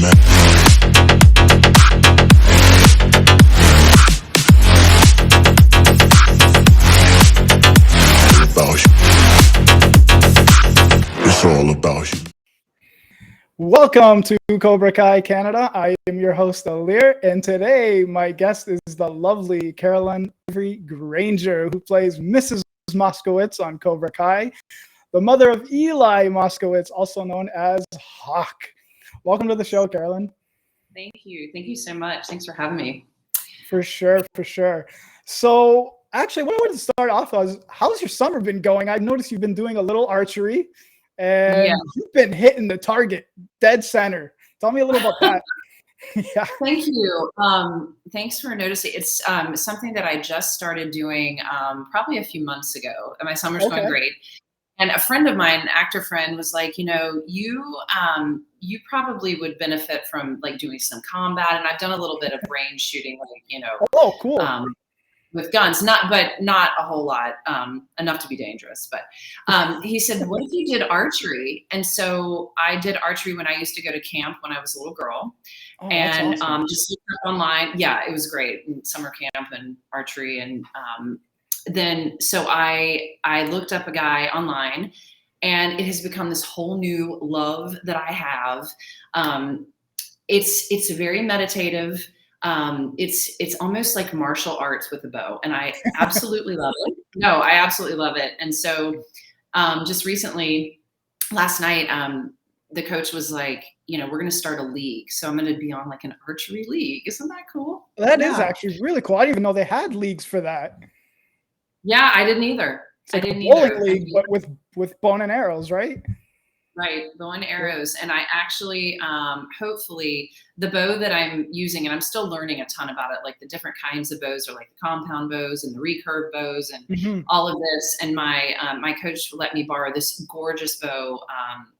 It's all about you. Welcome to Cobra Kai Canada. I am your host, Alir, and today my guest is the lovely Caroline Avery Granger, who plays Mrs. Moskowitz on Cobra Kai, the mother of Eli Moskowitz, also known as Hawk. Welcome to the show, Caroline. Thank you. Thank you so much. Thanks for having me. For sure, for sure. So actually, what I wanted to start off was, how's your summer been going? I've noticed you've been doing a little archery. And you've been hitting the target dead center. Tell me a little about that. Yeah. Thank you. Thanks for noticing. It's something that I just started doing probably a few months ago. And my summer's going great. And a friend of mine, an actor friend, was like, you know, you probably would benefit from like doing some combat. And I've done a little bit of range shooting, like, you know. Oh, cool. With guns, not a whole lot, enough to be dangerous. But he said, what if you did archery? And so I did archery when I used to go to camp when I was a little girl. Oh, and awesome. Just looked up online. Yeah, it was great. Summer camp and archery. And then so I looked up a guy online, and it has become this whole new love that I have. It's very meditative. It's almost like martial arts with a bow, and I absolutely love it. No, I absolutely love it. And so, just recently, last night, the coach was like, you know, we're going to start a league. So I'm going to be on like an archery league. Isn't that cool? That is actually really cool. I didn't even know they had leagues for that. Yeah, I didn't either. It's like a bowling league, but with bow and arrows, right? Right, bow and arrows. And I actually, hopefully, the bow that I'm using, and I'm still learning a ton about it, like the different kinds of bows, are like the compound bows and the recurve bows and all of this. And my coach let me borrow this gorgeous bow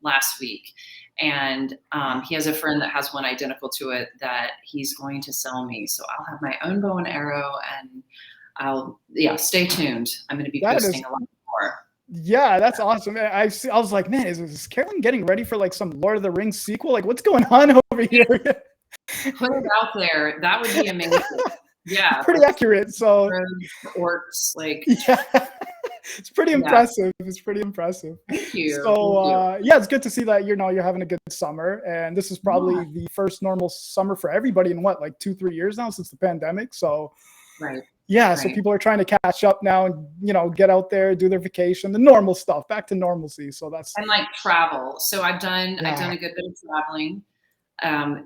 last week. And he has a friend that has one identical to it that he's going to sell me. So I'll have my own bow and arrow, and stay tuned. I'm going to be posting a lot more. Yeah, that's awesome. I was like, man, is Caroline getting ready for like some Lord of the Rings sequel? Like, what's going on over here? Put it out there. That would be amazing. Yeah. Pretty accurate. So orcs, like. Yeah. It's pretty impressive. It's pretty impressive. Thank you. So it's good to see that you're having a good summer. And this is probably the first normal summer for everybody in like 2-3 years now since the pandemic. So right. Yeah, so people are trying to catch up now and, you know, get out there, do their vacation, the normal stuff, back to normalcy. So that's and like travel. So I've done a good bit of traveling,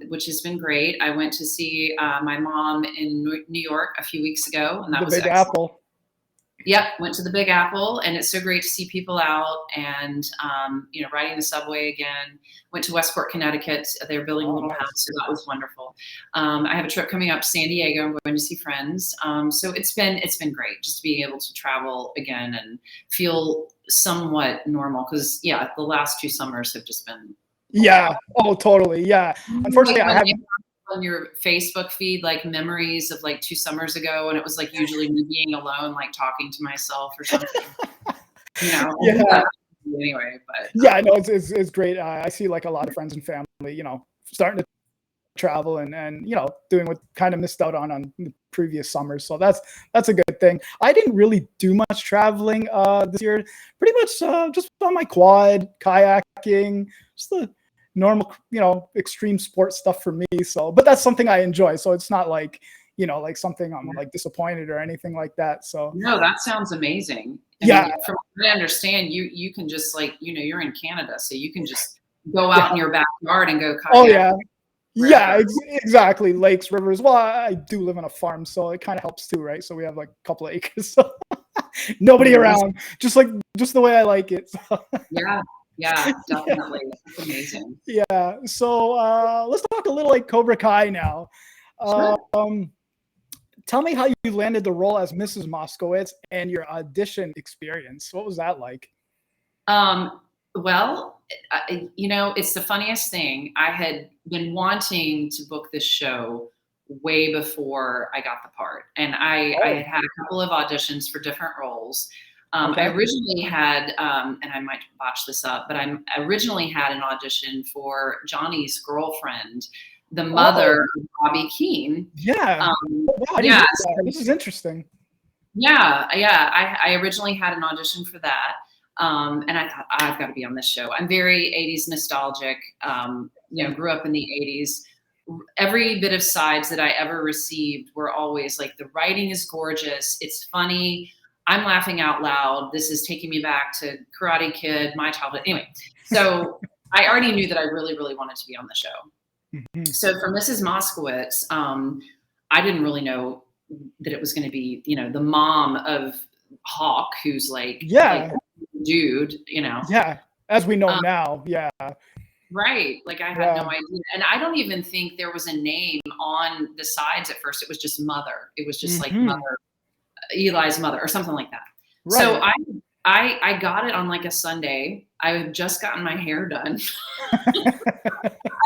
which has been great. I went to see my mom in New York a few weeks ago, and that was the Big Apple. Yep, went to the Big Apple, and it's so great to see people out and, you know, riding the subway again. Went to Westport, Connecticut. They're building a little house, so that was wonderful. I have a trip coming up to San Diego. I'm going to see friends. So it's been great just to be able to travel again and feel somewhat normal because, the last 2 summers have just been. Yeah. Oh, totally. Yeah. Unfortunately, I haven't. On your Facebook feed, like memories of like 2 summers ago, and it was like usually me being alone, like talking to myself or something. You know. Yeah. Anyway, but yeah, no, it's great. I see like a lot of friends and family, you know, starting to travel and you know, doing what kind of missed out on the previous summers. So that's a good thing. I didn't really do much traveling this year. Pretty much just on my quad, kayaking, just the normal, you know, extreme sports stuff for me. So, but that's something I enjoy. So it's not like, you know, like something I'm like disappointed or anything like that. So no, that sounds amazing. I mean, from what I understand, you can just like, you know, you're in Canada, so you can just go out in your backyard and go kayak. Oh yeah. Yeah, exactly. Lakes, rivers. Well, I do live on a farm, so it kind of helps too, right? So we have like a couple of acres. So nobody around, just the way I like it. So. Yeah, definitely. It's amazing. Yeah. So let's talk a little like Cobra Kai now. Sure. Tell me how you landed the role as Mrs. Moskowitz and your audition experience. What was that like? Well, you know, it's the funniest thing. I had been wanting to book this show way before I got the part. And I had had a couple of auditions for different roles. I originally had, and I might botch this up, but I originally had an audition for Johnny's girlfriend, the mother of Robby Keene. Yeah. Wow, yeah. This is interesting. Yeah. I originally had an audition for that. And I thought, I've got to be on this show. I'm very 80s nostalgic, grew up in the 80s. Every bit of sides that I ever received were always like, the writing is gorgeous. It's funny. I'm laughing out loud. This is taking me back to Karate Kid, my childhood. Anyway, so I already knew that I really, really wanted to be on the show. Mm-hmm. So for Mrs. Moskowitz, I didn't really know that it was going to be, the mom of Hawk, who's like dude, Yeah, as we know now. Yeah. Right. Like I had no idea. And I don't even think there was a name on the sides at first. It was just Mother. It was just like Mother, Eli's mother or something like that. Right. So I got it on like a Sunday. I had just gotten my hair done. I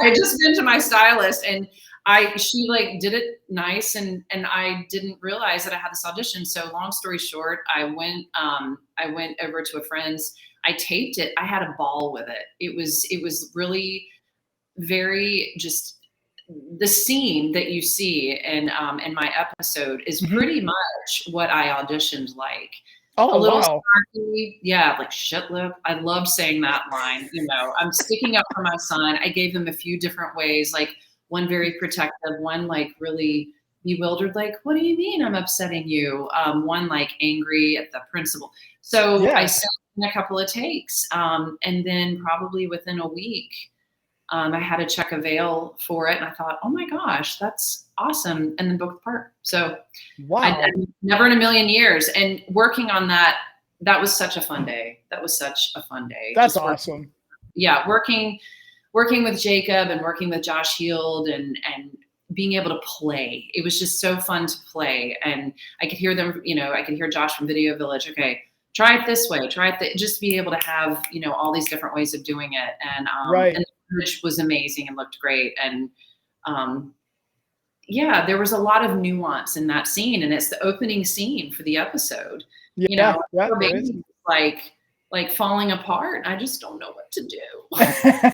had just been to my stylist and she like did it nice and I didn't realize that I had this audition. So long story short, I went over to a friend's. I taped it. I had a ball with it. It was really very just the scene that you see in my episode is pretty much what I auditioned like. Oh, a little snarky, like shit lip. I love saying that line. I'm sticking up for my son. I gave him a few different ways, like one very protective, one like really bewildered, like, what do you mean I'm upsetting you? One like angry at the principal. So I sent in a couple of takes. And then probably within a week, I had to check a veil for it. And I thought, oh my gosh, that's awesome. And then booked the part. So I never in a million years. And working on that was such a fun day. That's awesome. Working with Jacob and working with Josh Heald and being able to play. It was just so fun to play. And I could hear them, I could hear Josh from Video Village. Okay, try it this way, just be able to have, all these different ways of doing it. And, and the footage was amazing and looked great. And, there was a lot of nuance in that scene, and it's the opening scene for the episode. Like falling apart. I just don't know what to do. I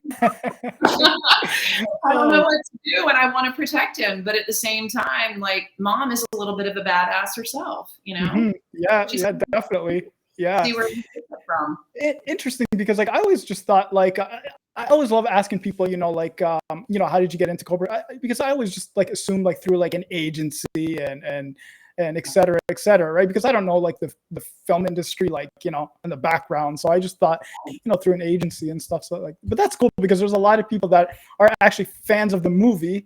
don't know what to do, and I want to protect him, but at the same time, like Mom is a little bit of a badass herself, Yeah, definitely. Yeah. See where you get that from. Interesting, because like I always just thought like I always love asking people, how did you get into Cobra? Because I always just like assumed like through like an agency and et cetera, right? Because I don't know like the film industry, like, in the background. So I just thought, through an agency and stuff. So like, but that's cool because there's a lot of people that are actually fans of the movie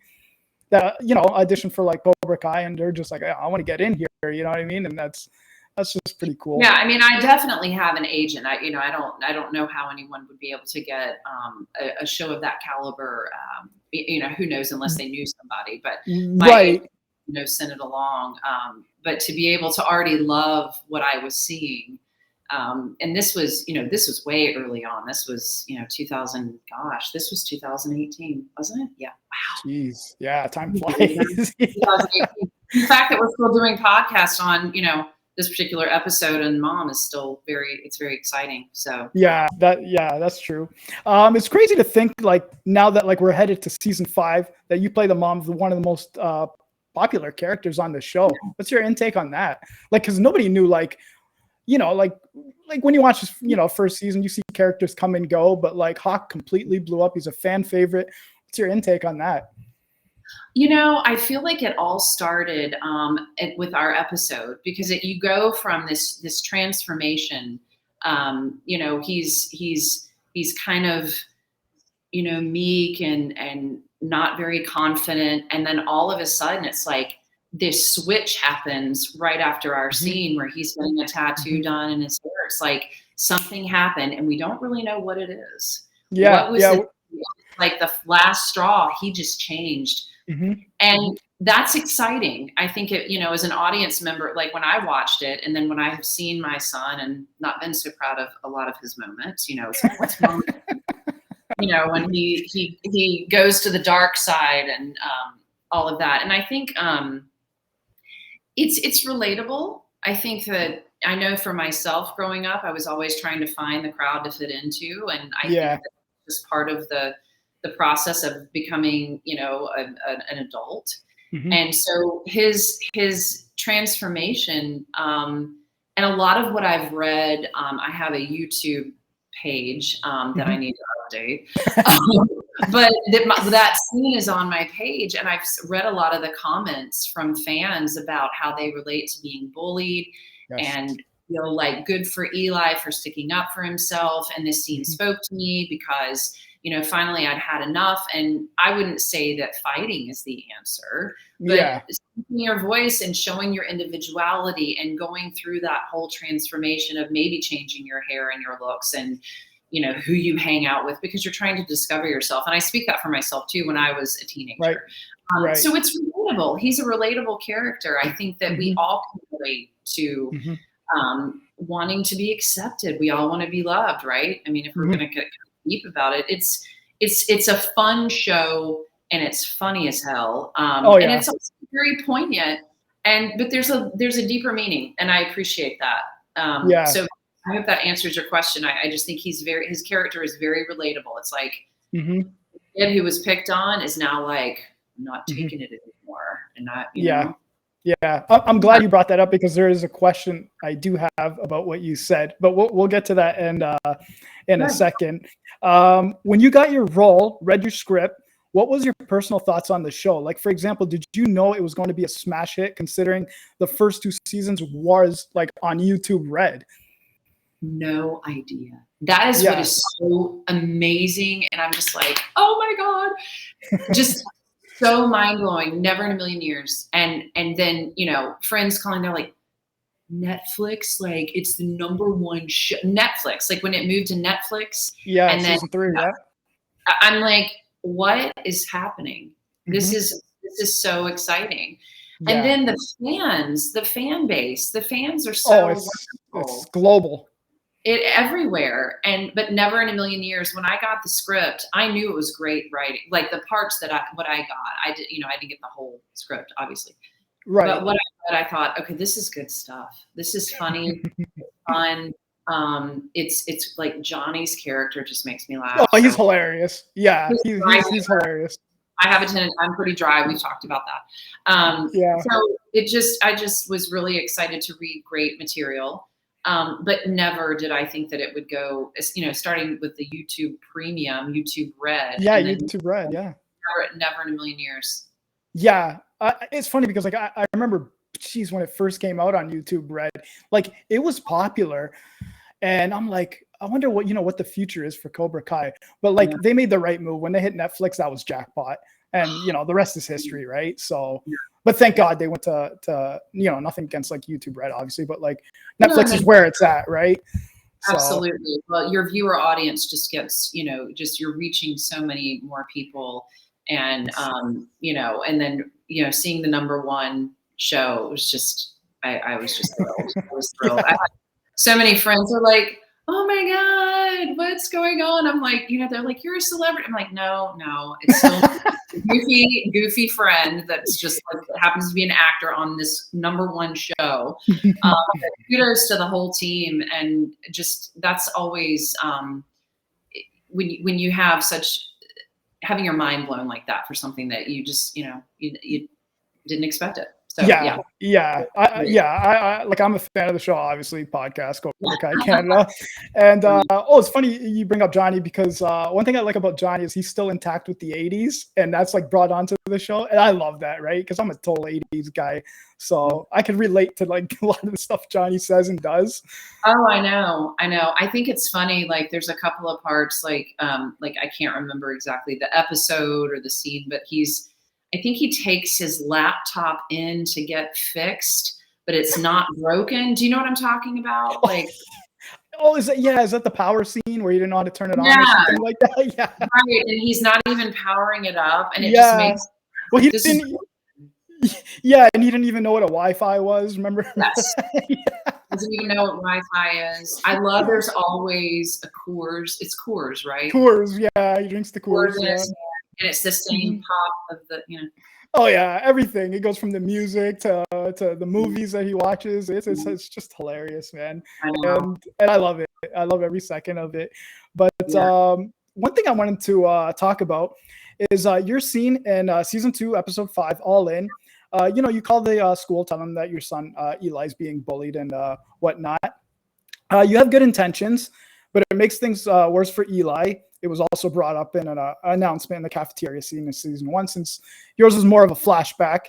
that, audition for like Cobra Kai, and they're just like, I want to get in here. You know what I mean? And that's just pretty cool. Yeah, I mean, I definitely have an agent. I don't know how anyone would be able to get a show of that caliber. Who knows, unless they knew somebody. But my agent, send it along. But to be able to already love what I was seeing, and this was way early on. This was 2018, wasn't it? Yeah. Wow. Jeez. Yeah, time flies. 2018. The fact that we're still doing podcasts on this particular episode and Mom is still very exciting. So that's true. It's crazy to think like now that like we're headed to season 5 that you play the mom of one of the most popular characters on the show. What's your intake on that? Like, because nobody knew, like, like when you watch this, first season, you see characters come and go, but like Hawk completely blew up. He's a fan favorite. What's your intake on that? I feel like it all started with our episode, because you go from this transformation. He's kind of, meek and not very confident. And then all of a sudden it's like this switch happens right after our scene where he's getting a tattoo done in his hair. It's like something happened and we don't really know what it is. Yeah. Like the last straw, he just changed. And that's exciting. I think it, as an audience member, like when I watched it, and then when I have seen my son and not been so proud of a lot of his moments, it's like, what's wrong with him? When he goes to the dark side and all of that. And I think it's relatable. I think that I know for myself growing up, I was always trying to find the crowd to fit into. And I think that's just part of the process of becoming, you know, an adult. And so his transformation, and a lot of what I've read, I have a YouTube page that I need to update. But that scene is on my page, and I've read a lot of the comments from fans about how they relate to being bullied and feel like good for Eli for sticking up for himself. And this scene spoke to me because, you know, finally I'd had enough. And I wouldn't say that fighting is the answer, but speaking your voice and showing your individuality and going through that whole transformation of maybe changing your hair and your looks and, you know, who you hang out with, because you're trying to discover yourself. And I speak that for myself too, when I was a teenager. So it's relatable. He's a relatable character. I think that we all can relate to wanting to be accepted. We all want to be loved, right? I mean, if we're going to get deep about it, it's a fun show, and it's funny as hell. And it's also very poignant. But there's a deeper meaning, and I appreciate that. So I hope that answers your question. I just think his character is very relatable. It's like the kid who was picked on is now like, I'm not taking it anymore, and not, you know. Yeah, I'm glad you brought that up, because there is a question I do have about what you said, but we'll get to that in a second. When you got your role, read your script, what was your personal thoughts on the show? Like, for example, did you know it was going to be a smash hit, considering the first 2 seasons was like on YouTube Red? No idea. That is what is so amazing. And I'm just like, oh my God, just so mind blowing. Never in a million years. And then, you know, friends calling, they're like, Netflix, like it's the #1 show. Netflix, like when it moved to Netflix. And then season 3, I'm like, what is happening? This is so exciting. And then the fan base, the fans are so it's global. Everywhere. But never in a million years, when I got the script, I knew it was great writing. Like the parts that I got, I didn't get the whole script, obviously. But what I thought, okay, this is good stuff. This is funny, fun. It's like Johnny's character just makes me laugh. Oh, he's hilarious. Yeah, he's hilarious. I have a tendency, I'm pretty dry. We've talked about that. So I just was really excited to read great material. But never did I think that it would go, you know, starting with the YouTube Premium, YouTube Red. YouTube Red, Never in a million years. Yeah, it's funny because like I remember, when it first came out on YouTube Red, like it was popular, and I'm like, I wonder what the future is for Cobra Kai. But like they made the right move when they hit Netflix. That was jackpot, and the rest is history, right? So. But thank God they went to nothing against like YouTube Red, obviously, but like Netflix is where it's at, right? Absolutely. So. Well, your viewer audience just gets, you're reaching so many more people, and and then seeing the #1 show was just, I was just thrilled. I was thrilled. I had so many friends who are like, oh my God, what's going on? I'm like, they're like, you're a celebrity. I'm like, no, it's still a goofy friend that's just like happens to be an actor on this #1 show. Kudos to the whole team, and just that's always when you have having your mind blown like that for something that you just you didn't expect it. So, I'm a fan of the show, obviously, podcast, Cobra Kai Canada. And it's funny you bring up Johnny, because one thing I like about Johnny is he's still intact with the 80s, and that's like brought onto the show. And I love that, right? Because I'm a total 80s guy. So I can relate to like a lot of the stuff Johnny says and does. Oh, I know. I think it's funny. Like there's a couple of parts, like I can't remember exactly the episode or the scene, but I think he takes his laptop in to get fixed, but it's not broken. Do you know what I'm talking about? Like, is that the power scene where you didn't know how to turn it on or something like that? Yeah. Right. And he's not even powering it up, and it just makes. Well, he didn't. Yeah, and he didn't even know what a Wi-Fi was. Remember? Yes. Doesn't even know what Wi-Fi is. I love. There's always a Coors. It's Coors, right? Coors. Yeah, he drinks the Coors. And it's the same pop of the, Oh yeah, everything. It goes from the music to the movies that he watches. It's just hilarious, man. I know. And I love it. I love every second of it. But Yeah. one thing I wanted to talk about is your scene in season 2, episode 5, All In. You call the school, tell them that your son Eli's being bullied and whatnot. You have good intentions, but it makes things worse for Eli. It was also brought up in an announcement in the cafeteria scene in season 1, since yours was more of a flashback.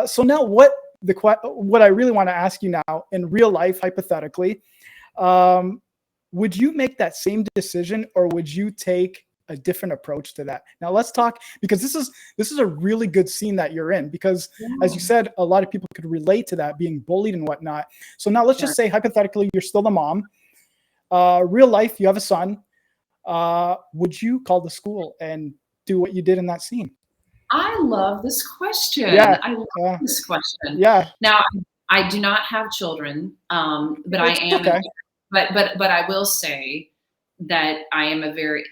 So now what I really want to ask you now, in real life, hypothetically, would you make that same decision, or would you take a different approach to that? Now let's talk, because this is a really good scene that you're in, because as you said, a lot of people could relate to that, being bullied and whatnot. So now let's just say hypothetically, you're still the mom. Real life, you have a son. Would you call the school and do what you did in that scene? I love this question. Yeah. I love this question. Yeah. Now, I do not have children, but I am. Okay. But I will say that I am a very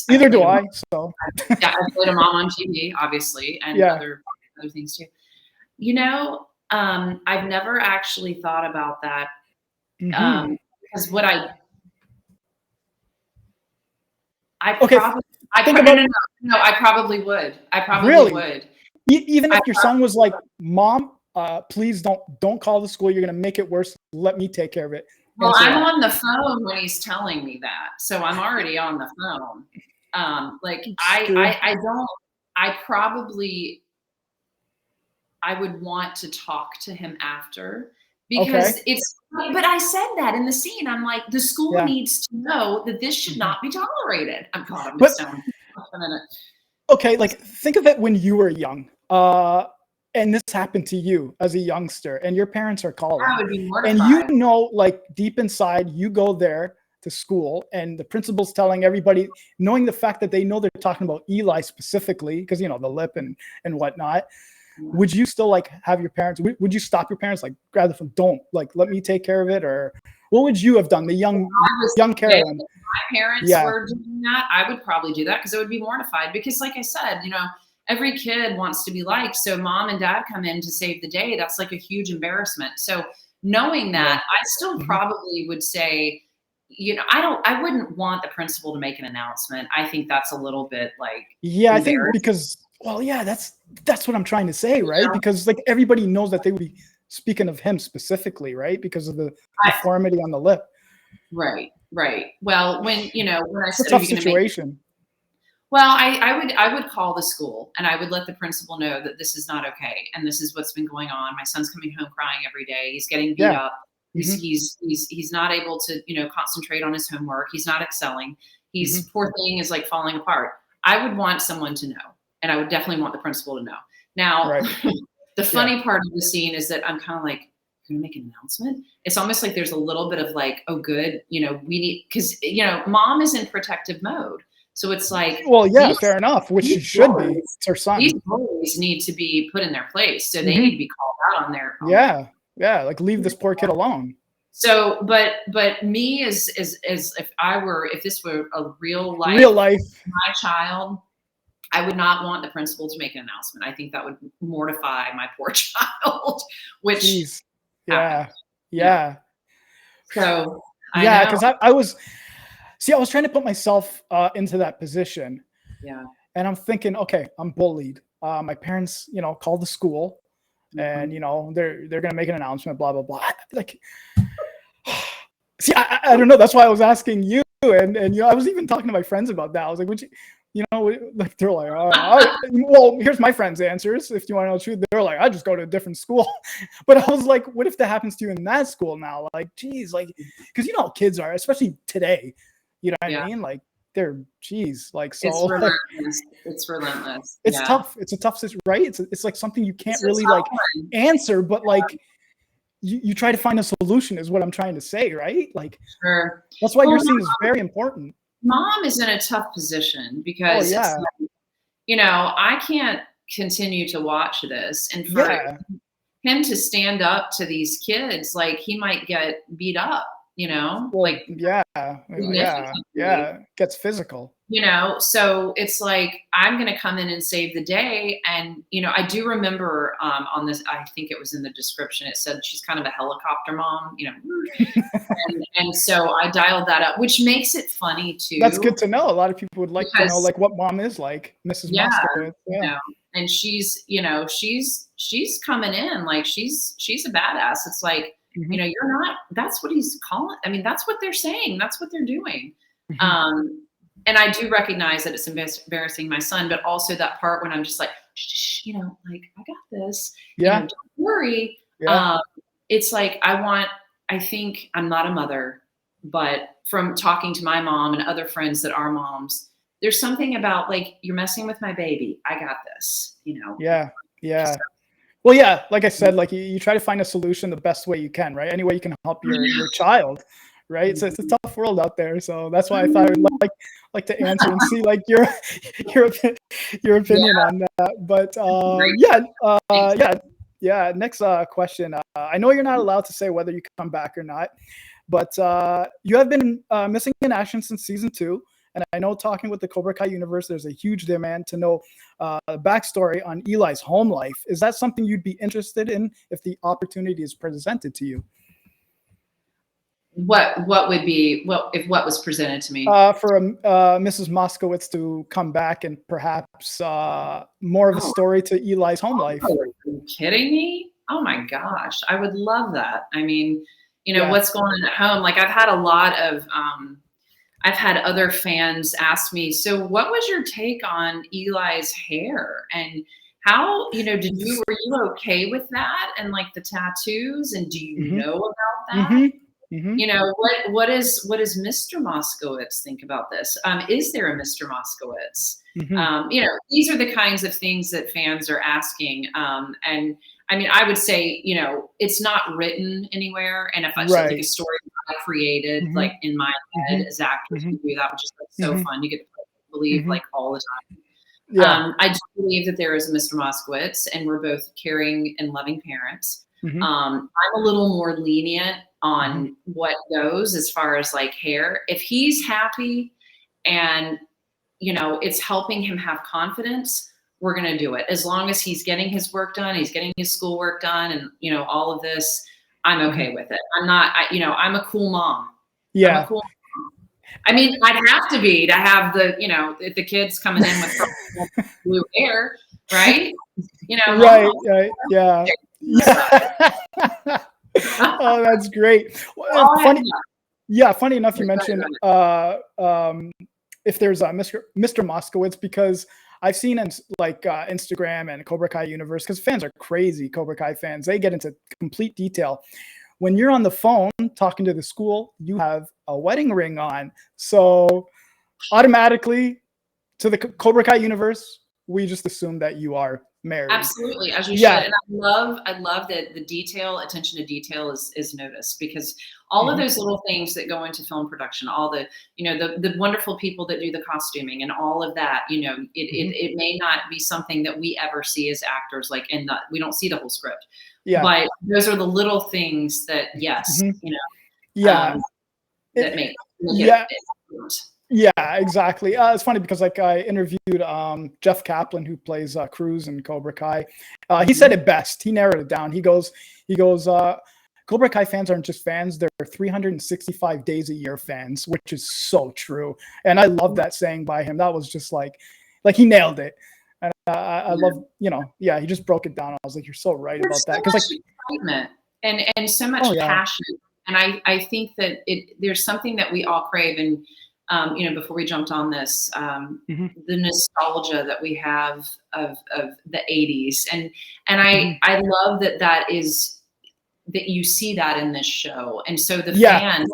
Neither do I. So yeah, I played a mom on TV, obviously, and other things too. I've never actually thought about that, because what I probably would. I probably would. Even if your son was like, "Mom, please don't call the school. You're gonna make it worse. Let me take care of it." Well, I'm on the phone when he's telling me that, so I'm already on the phone. I would want to talk to him after, because but I said that in the scene. I'm like, the school needs to know that this should not be tolerated. I'm going to sound a minute. Okay, like think of it when you were young, and this happened to you as a youngster, and your parents are calling. I would be mortified. And like deep inside, you go there to school, and the principal's telling everybody, knowing the fact that they know they're talking about Eli specifically, because the lip and whatnot. Would you still like have your parents? Would you stop your parents, like grab the phone? Don't, like, let me take care of it, or what would you have done? The young Caroline. If my parents were doing that, I would probably do that, because I would be mortified. Because, like I said, every kid wants to be liked. So mom and dad come in to save the day. That's like a huge embarrassment. So knowing that, I still probably would say, I wouldn't want the principal to make an announcement. I think that's a little bit like, I think because. Well, yeah, that's what I'm trying to say, right? Because like everybody knows that they would be speaking of him specifically, right? Because of the deformity on the lip. Right. Well, when I said, it's a tough situation. Well, I would call the school, and I would let the principal know that this is not okay, and this is what's been going on. My son's coming home crying every day. He's getting beat up. He's not able to concentrate on his homework. He's not excelling. He's poor thing is like falling apart. I would want someone to know. And I would definitely want the principal to know. Now, the funny part of the scene is that I'm kind of like, going to make an announcement? It's almost like there's a little bit of like, oh, good, we need, because, mom is in protective mode. So it's like, well, yeah, fair enough, which she should be. It's her son. These boys need to be put in their place. So they need to be called out on their own. Yeah, like leave this poor kid alone. So, but me as if this were a real life, my child, I would not want the principal to make an announcement. I think that would mortify my poor child, which yeah. So because I was trying to put myself into that position. Yeah. And I'm thinking, okay, I'm bullied. My parents, called the school, and they're gonna make an announcement, blah blah blah. Like, I don't know. That's why I was asking you, and I was even talking to my friends about that. I was like, would you? Like they're like, well, here's my friends' answers. If you want to know the truth, they're like, I just go to a different school. But I was like, what if that happens to you in that school now? Like, geez, like, because how kids are, especially today. You know what I mean? Like, they're like so. It's relentless. It's relentless. It's tough. It's a tough situation, right? It's like something you can't really like answer, but like you try to find a solution, is what I'm trying to say, right? Like, that's why your scene is very important. Mom is in a tough position because it's like, I can't continue to watch this, and for him to stand up to these kids, like he might get beat up, well, like gets physical. So it's like, I'm going to come in and save the day. And, I do remember on this, I think it was in the description, it said she's kind of a helicopter mom, and so I dialed that up, which makes it funny too. That's good to know. A lot of people would like to know like what mom is like, Mrs. Moskowitz. Yeah. And she's coming in like she's a badass. It's like, you're not, that's what he's calling. I mean, that's what they're saying. That's what they're doing. And I do recognize that it's embarrassing my son, but also that part when I'm just like, like, I got this. Yeah. Don't worry. Yeah. It's like, I think I'm not a mother, but from talking to my mom and other friends that are moms, there's something about like, you're messing with my baby. I got this, Yeah. Yeah. Well, yeah, like I said, like you try to find a solution the best way you can, right? Any way you can help your child, right? It's a tough world out there. So that's why I thought I would like to answer and see like your opinion on that. But yeah. Next question. I know you're not allowed to say whether you come back or not, but you have been missing in action since season 2. And I know talking with the Cobra Kai universe, there's a huge demand to know the backstory on Eli's home life. Is that something you'd be interested in if the opportunity is presented to you? What would be if what was presented to me? For Mrs. Moskowitz to come back and perhaps more of a story to Eli's home life. Are you kidding me? Oh my gosh, I would love that. I mean, what's going on at home? Like I've had a lot of I've had other fans ask me, so what was your take on Eli's hair and how, were you okay with that? And like the tattoos, and do you know about that? What does Mr. Moskowitz think about this? Is there a Mr. Moskowitz? These are the kinds of things that fans are asking. And I mean, I would say, it's not written anywhere. And if I like a story I created, like in my head as actors, we do that, which is like so fun. You get to believe like all the time. Yeah. I do believe that there is a Mr. Moskowitz, and we're both caring and loving parents. I'm a little more lenient on what goes as far as like hair. If he's happy and, it's helping him have confidence, we're going to do it. As long as he's getting his work done, he's getting his schoolwork done, and, all of this, I'm okay with it. I'm not, I'm a cool mom. Yeah. I'm a cool mom. I mean, I'd have to be to have the kids coming in with blue hair, right? Right. Yeah. Oh, that's great. Funny enough, you mentioned if there's a Mr. Moskowitz, because I've seen in like Instagram and Cobra Kai universe, because fans are crazy. Cobra Kai fans, they get into complete detail. When you're on the phone talking to the school, you have a wedding ring on. So automatically to the Cobra Kai universe, we just assume that you are married. Absolutely, as you should. And I love that the attention to detail is noticed, because all of those little things that go into film production, all the, the wonderful people that do the costuming and all of that, it may not be something that we ever see as actors, like we don't see the whole script. Yeah. But those are the little things that, that make it. Yeah, exactly. It's funny because like I interviewed Jeff Kaplan, who plays Cruz in Cobra Kai. He said it best. He narrowed it down. He goes, Cobra Kai fans aren't just fans. They're 365 days a year fans, which is so true. And I love that saying by him. That was just like he nailed it. And I love, he just broke it down. I was like, you're so right about that. Because excitement and so much passion. And I think that there's something that we all crave. And before we jumped on this, the nostalgia that we have of the 80s. And I love that you see that in this show. And so the fans,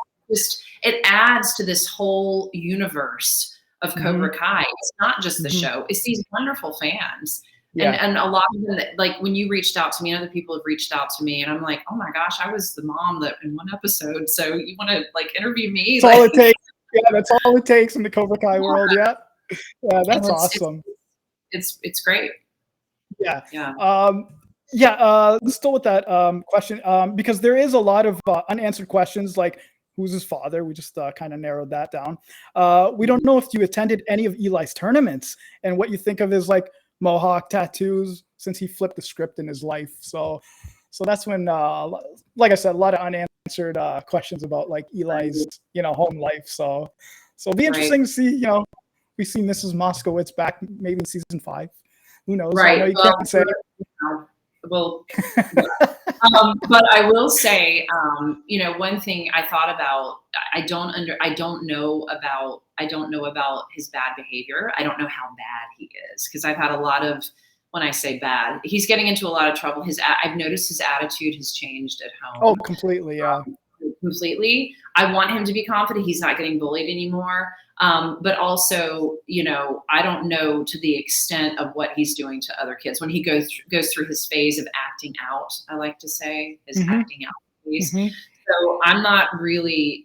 it adds to this whole universe of Cobra Kai. It's not just the show, it's these wonderful fans. And a lot of them, like when you reached out to me, other people have reached out to me, and I'm like, oh my gosh, I was the mom that in one episode. So you want to like interview me? That's all it takes. Yeah, that's all it takes in the Cobra Kai world. Yeah, that's awesome. It's great. Yeah. Still with that question, because there is a lot of unanswered questions, like who's his father. We just kind of narrowed that down. We don't know if you attended any of Eli's tournaments and what you think of his like mohawk tattoos since he flipped the script in his life. So that's when, like I said, a lot of unanswered questions about like Eli's, home life. So it'll be interesting to see, we see Mrs. Moskowitz back maybe in season 5. Who knows? Right. I know you can't say. Well, but I will say, one thing I thought about, I don't know about his bad behavior. I don't know how bad he is, because I've had a lot of, when I say bad, he's getting into a lot of trouble. I've noticed his attitude has changed at home. Oh, completely. Yeah. Completely. I want him to be confident he's not getting bullied anymore. But also, I don't know to the extent of what he's doing to other kids when he goes through his phase of acting out. I like to say his acting out phase. So I'm not really,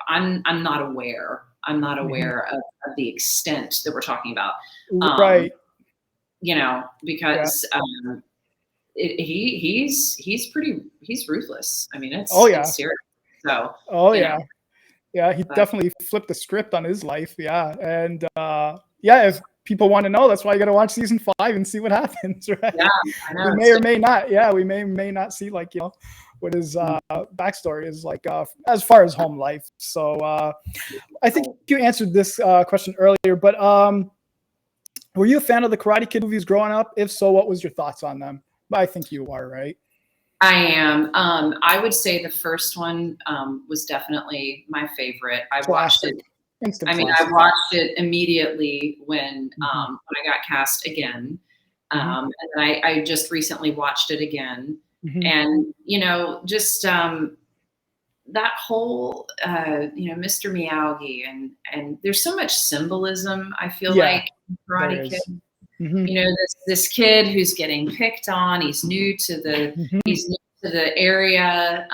I'm not aware. I'm not aware of the extent that we're talking about. Right. Because he's ruthless. I mean, it's serious. So. Yeah, he definitely flipped the script on his life. Yeah. And if people want to know, that's why you got to watch season 5 and see what happens, right? Yeah, I know. We may or may not. Yeah, we may not see like, what his backstory is like as far as home life. So I think you answered this question earlier, but were you a fan of the Karate Kid movies growing up? If so, what was your thoughts on them? I think you are, right? I am. I would say the first one was definitely my favorite. I watched it. I watched it immediately when I got cast again, and then I just recently watched it again, and just that whole Mr. Miyagi and there's so much symbolism. I feel like in Karate Kid. This kid who's getting picked on. He's new to the area.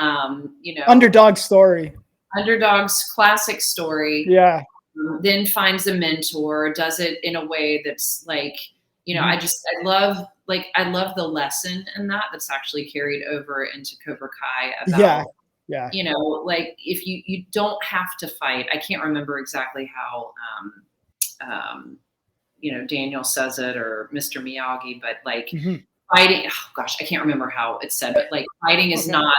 Underdog story. Underdog's classic story. Yeah. Then finds a mentor. Does it in a way that's like, I love the lesson in that. That's actually carried over into Cobra Kai about. Yeah. Like if you don't have to fight. I can't remember exactly how. Daniel says it or Mr. Miyagi, but like fighting, oh gosh, I can't remember how it's said, but like fighting is not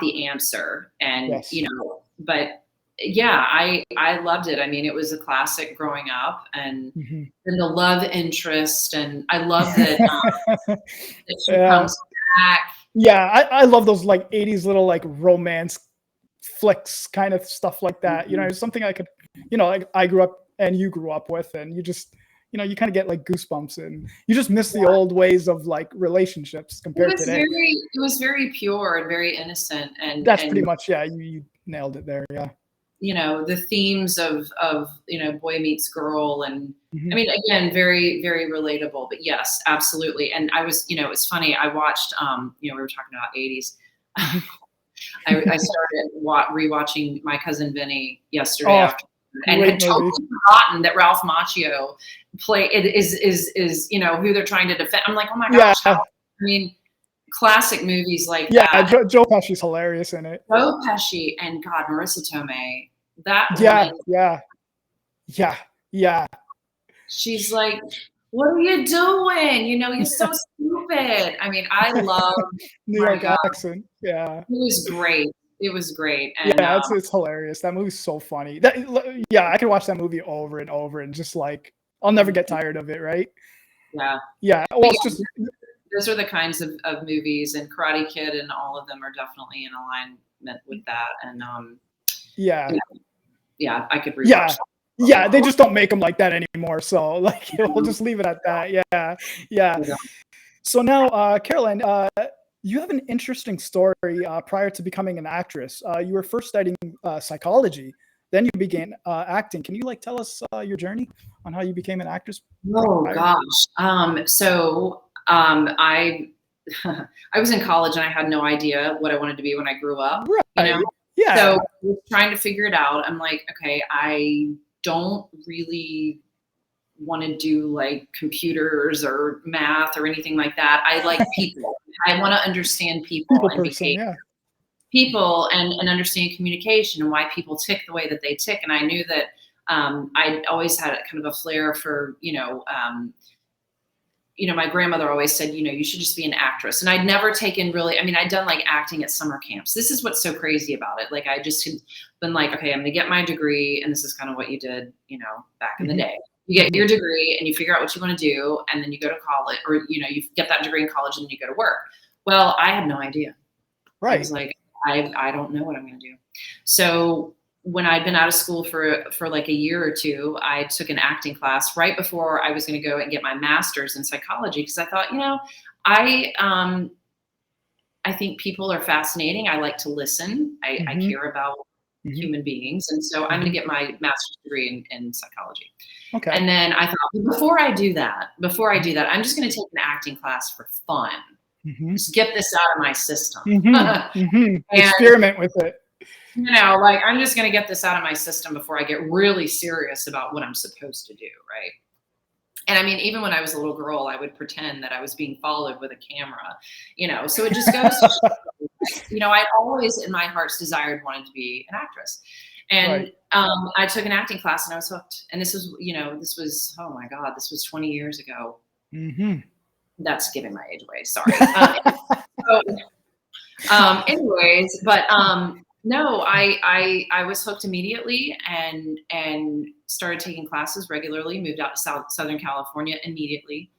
the answer. And, but yeah, I loved it. I mean, it was a classic growing up and then the love interest. And I love that, she comes back. Yeah. I love those like 80s little like romance flicks kind of stuff like that. It's something I could, I grew up and you grew up with, and you just, you kind of get like goosebumps and you just miss the old ways of like relationships compared to today. It was very pure and very innocent. And that's pretty much, you nailed it there. Yeah. The themes of boy meets girl. And I mean, again, very, very relatable, but yes, absolutely. And I was, it's funny. I watched, we were talking about 80s. I started rewatching My Cousin Vinny yesterday afternoon. And had totally forgotten that Ralph Macchio is who they're trying to defend. I'm like, oh my gosh! I mean, classic movies like that. Yeah, Joe Pesci's hilarious in it. Joe Pesci and God, Marissa Tomei. That woman, yeah. She's like, what are you doing? You're so stupid. I mean, I love New York accent. Yeah, it was great. It was great. And, it's hilarious. That movie's so funny. I could watch that movie over and over and just like, I'll never get tired of it, right? Yeah. Yeah. Well, it's just those are the kinds of movies, and Karate Kid and all of them are definitely in alignment with that. And I could rewatch. Yeah, they just don't make them like that anymore. So like, we'll just leave it at that. Yeah. So now, Caroline, you have an interesting story prior to becoming an actress. You were first studying psychology, then you began acting. Can you like tell us your journey on how you became an actress? Oh gosh. So I was in college and I had no idea what I wanted to be when I grew up. Right. Yeah. So I was trying to figure it out. I'm like, okay, I don't really want to do like computers or math or anything like that. I like people. I want to understand people and behavior. people and understanding communication and why people tick the way that they tick. And I knew that I always had kind of a flair for, my grandmother always said, you should just be an actress. And I'd never taken really, I'd done like acting at summer camps. This is what's so crazy about it. Like I just had been like, okay, I'm going to get my degree. And this is kind of what you did, back in the day. You get your degree and you figure out what you want to do. And then you go to college, or, you get that degree in college and then you go to work. Well, I had no idea. Right. I was like, I don't know what I'm going to do. So when I'd been out of school for like a year or two, I took an acting class right before I was going to go and get my master's in psychology. Because I thought, I think people are fascinating. I like to listen. I care about human beings. And so I'm going to get my master's degree in psychology. Okay. And then I thought, before I do that, I'm just going to take an acting class for fun. Just get this out of my system. Experiment with it. Like I'm just going to get this out of my system before I get really serious about what I'm supposed to do. Right. And even when I was a little girl, I would pretend that I was being followed with a camera, so it just goes, I always in my heart's desired wanted to be an actress. And I took an acting class and I was hooked. And this was, oh my God, this was 20 years ago. That's giving my age away. Sorry. Anyways, but no, I was hooked immediately and started taking classes regularly, moved out to Southern California immediately.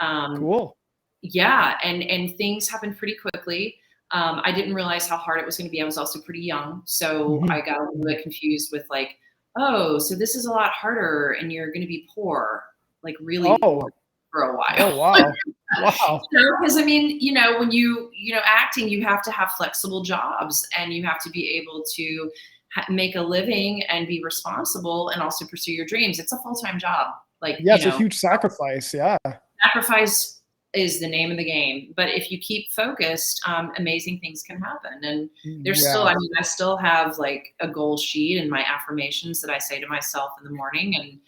Cool. Yeah. And things happened pretty quickly. I didn't realize how hard it was going to be. I was also pretty young. So I got a little bit confused with like, oh, so this is a lot harder and you're going to be poor, like really poor for a while. Oh, wow. Wow. Because when you acting, you have to have flexible jobs and you have to be able to make a living and be responsible and also pursue your dreams. It's a full-time job. Like, it's a huge sacrifice. Yeah. Sacrifice is the name of the game. But if you keep focused, amazing things can happen. And there's still, I still have like a goal sheet and my affirmations that I say to myself in the morning. And,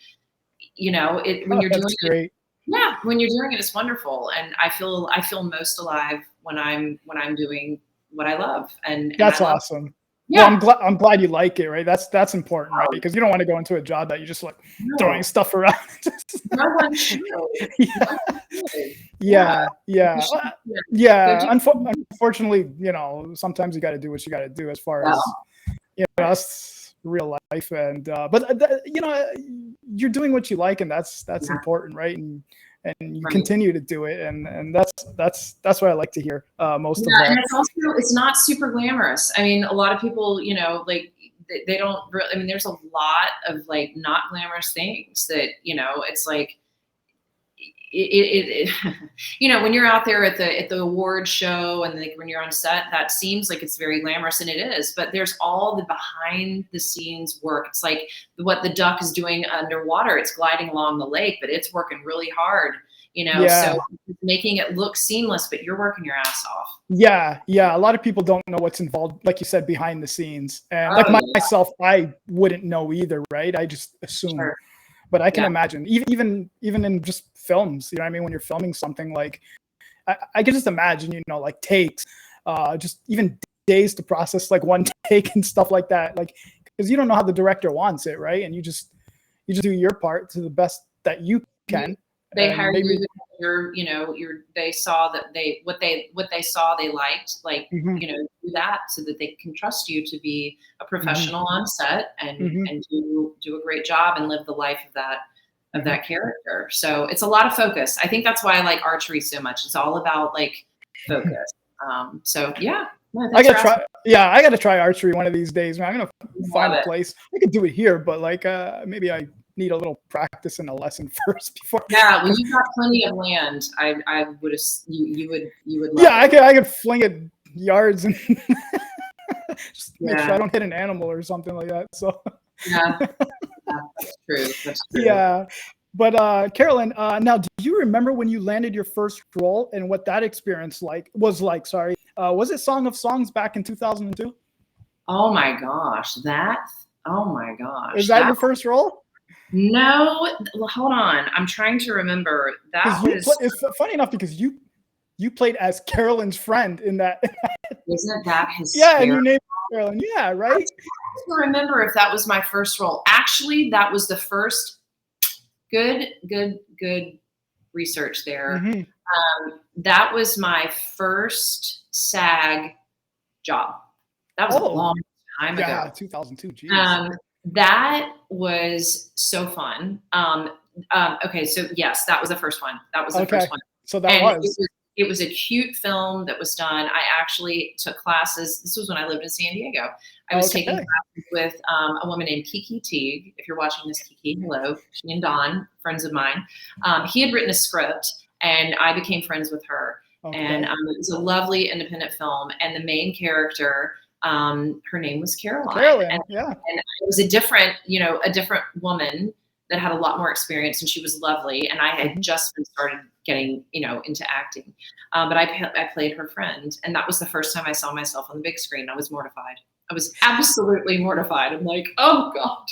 when you're doing great. Yeah, when you're doing it, it's wonderful, and I feel most alive when I'm doing what I love, and that's awesome. Yeah, well, I'm glad you like it, right? That's important, right? Because you don't want to go into a job that you're just like throwing stuff around. No one should. Yeah. Unfortunately, sometimes you got to do what you got to do as far as that's real life, and but you're doing what you like, and that's important, right? And you continue to do it, and that's what I like to hear most of all. And it's not super glamorous. A lot of people, like they don't really, there's a lot of like not glamorous things that, it's like when you're out there at the award show and like when you're on set, that seems like it's very glamorous, and it is, but there's all the behind the scenes work. It's like what the duck is doing underwater. It's gliding along the lake, but it's working really hard, so making it look seamless, but you're working your ass off. Yeah. A lot of people don't know what's involved, like you said, behind the scenes. And myself, I wouldn't know either, right? I just assume. Sure. But I can imagine, even in just films, when you're filming something, like I can just imagine, like takes, just even days to process like one take and stuff like that, like because you don't know how the director wants it, right? And you just do your part to the best that you can. They hired you. They saw that what they saw they liked, like do that so that they can trust you to be a professional on set and do a great job and live the life of that character. So it's a lot of focus. I think that's why I like archery so much. It's all about like focus. So yeah. No, I gotta try archery one of these days. I'm gonna find a place. I could do it here, but like maybe I need a little practice and a lesson first before. Yeah, when you got plenty of land, I would you would. Yeah, I could fling it yards and just make sure I don't hit an animal or something like that. So yeah, that's true. That's true. Yeah. But Caroline, now do you remember when you landed your first role and what that experience was like? Sorry, was it Song of Songs back in 2002? Oh my gosh, oh my gosh. Is that your first role? No, hold on. I'm trying to remember. It's funny enough because you you played as Caroline's friend in that. Isn't that hysterical? Yeah, and you named Caroline. Yeah, right. I don't remember if that was my first role. Actually, that was the first. Good research there. That was my first SAG job. That was a long time ago. Yeah, 2002. Geez. That was so fun. Okay, so yes, that was the first one. That was the first one. So that it was a cute film that was done. I actually took classes. This was when I lived in San Diego. I was taking classes with a woman named Kiki Teague. If you're watching this, Kiki, hello. She and Don, friends of mine. He had written a script, and I became friends with her. And it was a lovely independent film. And the main character, her name was Caroline. And it was a different woman that had a lot more experience, and she was lovely. And I had just been started getting, into acting. But I played her friend, and that was the first time I saw myself on the big screen. I was mortified. I was absolutely mortified. I'm like, oh God.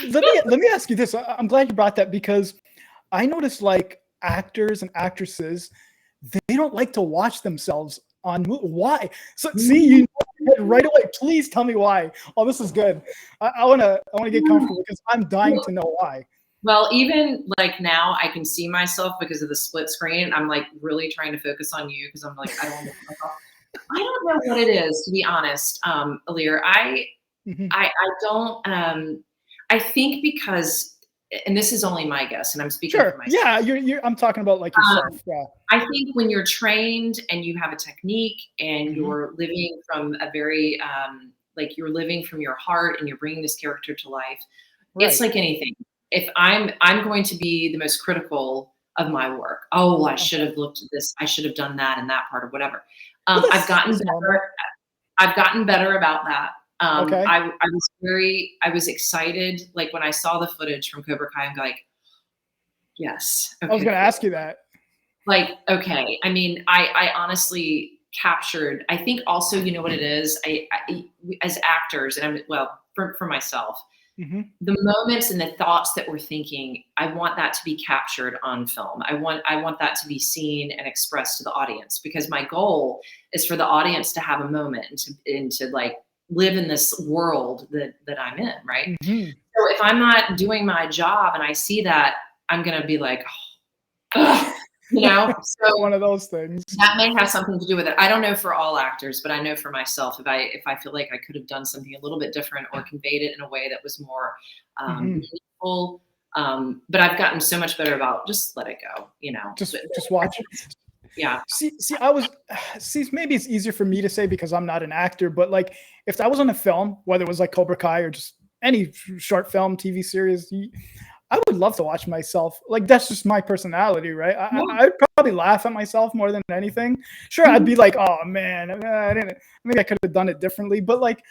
Let me ask you this. I'm glad you brought that, because I noticed like actors and actresses, they don't like to watch themselves on why. So see, you know right away. Please tell me why. Oh, this is good. I wanna get comfortable, because I'm dying to know why. Well, even like now I can see myself because of the split screen. I'm like really trying to focus on you, because I'm like, I don't know what it is, to be honest, Alir. I don't, I think because, and this is only my guess, and I'm speaking for myself. Yeah, I'm talking about like yourself. Yeah. I think when you're trained and you have a technique and you're living from a very, like you're living from your heart and you're bringing this character to life, it's like anything. If I'm going to be the most critical of my work. Oh, I should have looked at this. I should have done that and that part, or whatever. I've gotten better. I've gotten better about that. I was excited. Like when I saw the footage from Cobra Kai, I'm like, yes. Okay, I was going to ask you that. Like, okay. I mean, I honestly captured, I think also, you know what it is? I as actors, and for myself, the moments and the thoughts that we're thinking, I want that to be captured on film. I want that to be seen and expressed to the audience, because my goal is for the audience to have a moment and to like live in this world that I'm in, right? So if I'm not doing my job and I see that, I'm gonna be like, ugh, so one of those things that may have something to do with it. I don't know for all actors, but I know for myself, if I feel like I could have done something a little bit different or conveyed it in a way that was more meaningful. But I've gotten so much better about just let it go, just watch it. Yeah. See, maybe it's easier for me to say because I'm not an actor, but like if I was on a film, whether it was like Cobra Kai or just any short film, TV series, I would love to watch myself. Like, that's just my personality, right? I'd probably laugh at myself more than anything. Sure, I'd be like, oh man, maybe I could have done it differently. But like,